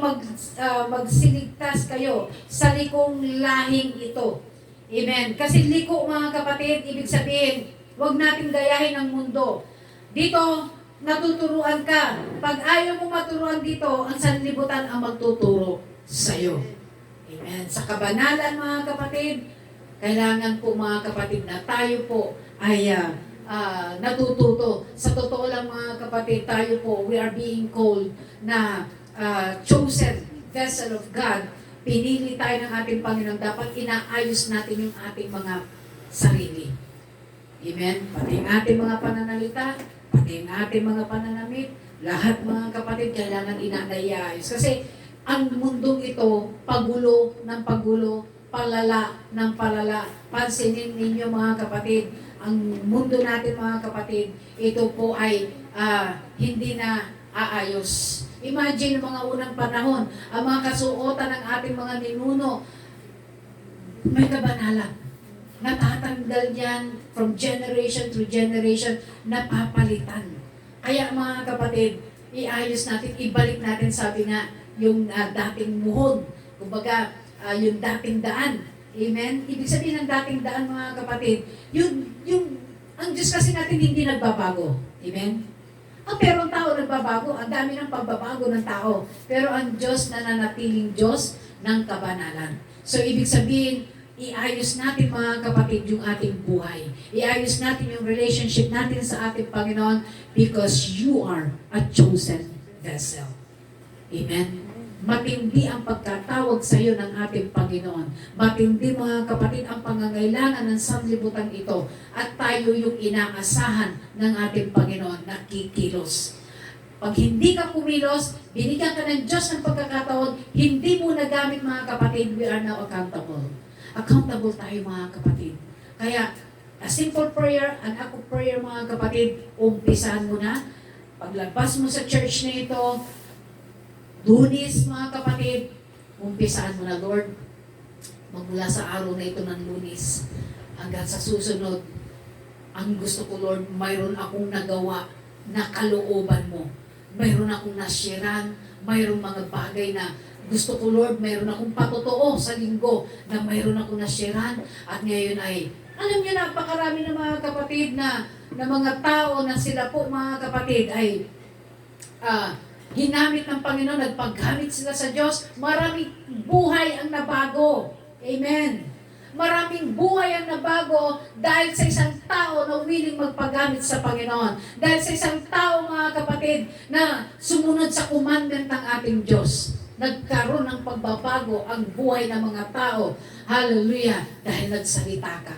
magsiligtas kayo sa likong lahing ito. Amen. Kasi liko mga kapatid, ibig sabihin, huwag natin gayahin ang mundo. Dito, natuturuan ka. Pag ayaw mo maturuan dito, ang sanlibutan ang magtuturo sa'yo. Amen. Sa kabanalan mga kapatid, kailangan po mga kapatid na tayo po ay natututo. Sa totoo lang mga kapatid, tayo po, we are being called na chosen vessel of God. Pinili tayo ng ating Panginoon. Dapat inaayos natin yung ating mga sarili. Amen? Pati ang ating mga pananalita, pati ang ating mga pananamit, lahat mga kapatid, kailangan inaayos. Kasi ang mundong ito, pagulo ng pagulo, palala ng palala. Pansinin ninyo mga kapatid, ang mundo natin mga kapatid, ito po ay hindi na aayos. Imagine mga unang panahon, ang mga kasuotan ng ating mga ninuno, may kabanalan. Natatanggal yan from generation to generation, napapalitan. Kaya mga kapatid, iayos natin, ibalik natin, sabi nga, yung dating muhon. Kumbaga, yung dating daan. Amen? Ibig sabihin ng dating daan mga kapatid, ang Diyos kasi natin hindi nagbabago. Amen? Pero ang tao nagbabago, ang dami ng pagbabago ng tao. Pero ang Diyos nananatiling Diyos ng kabanalan. So, ibig sabihin, iayos natin mga kapatid yung ating buhay. Iayos natin yung relationship natin sa ating Panginoon because you are a chosen vessel. Amen? Matindi ang pagkatawag sa iyo ng ating Panginoon. Matindi mga kapatid ang pangangailangan ng sanlibutan ito at tayo yung inaasahan ng ating Panginoon na kikilos. Pag hindi ka kumilos, binigyan ka ng Diyos ng pagkakataon, hindi mo nagamit mga kapatid, we are now accountable. Accountable tayo mga kapatid. Kaya, a simple prayer, an act of prayer mga kapatid, umpisahan mo na. Paglabas mo sa church na ito, Lunes, mga kapatid, umpisaan mo na, Lord, magmula sa araw na ito ng Lunes hanggang sa susunod, ang gusto ko, Lord, mayroon akong nagawa na kalooban mo. Mayroon akong nasyaran, mayroon mga bagay na gusto ko, Lord, mayroon akong patotoo sa linggo na mayroon akong nasyaran at ngayon ay, alam niyo, napakarami ng mga kapatid na mga tao na sila po, mga kapatid, ay ginamit ng Panginoon, nagpaggamit sila sa Diyos, maraming buhay ang nabago. Amen. Maraming buhay ang nabago dahil sa isang tao na willing magpagamit sa Panginoon. Dahil sa isang tao, mga kapatid, na sumunod sa commandment ng ating Diyos. Nagkaroon ng pagbabago ang buhay ng mga tao. Hallelujah! Dahil nagsalita ka.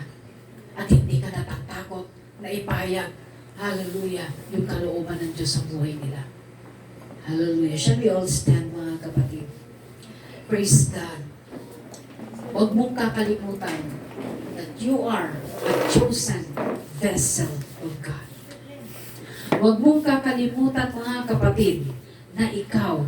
At hindi ka natatakot na ipahayag, hallelujah, yung kalooban ng Diyos sa buhay nila. Hallelujah. Shall we all stand, mga kapatid? Praise God. Huwag mong kakalimutan that you are a chosen vessel of God. Huwag mong kakalimutan, mga kapatid, na ikaw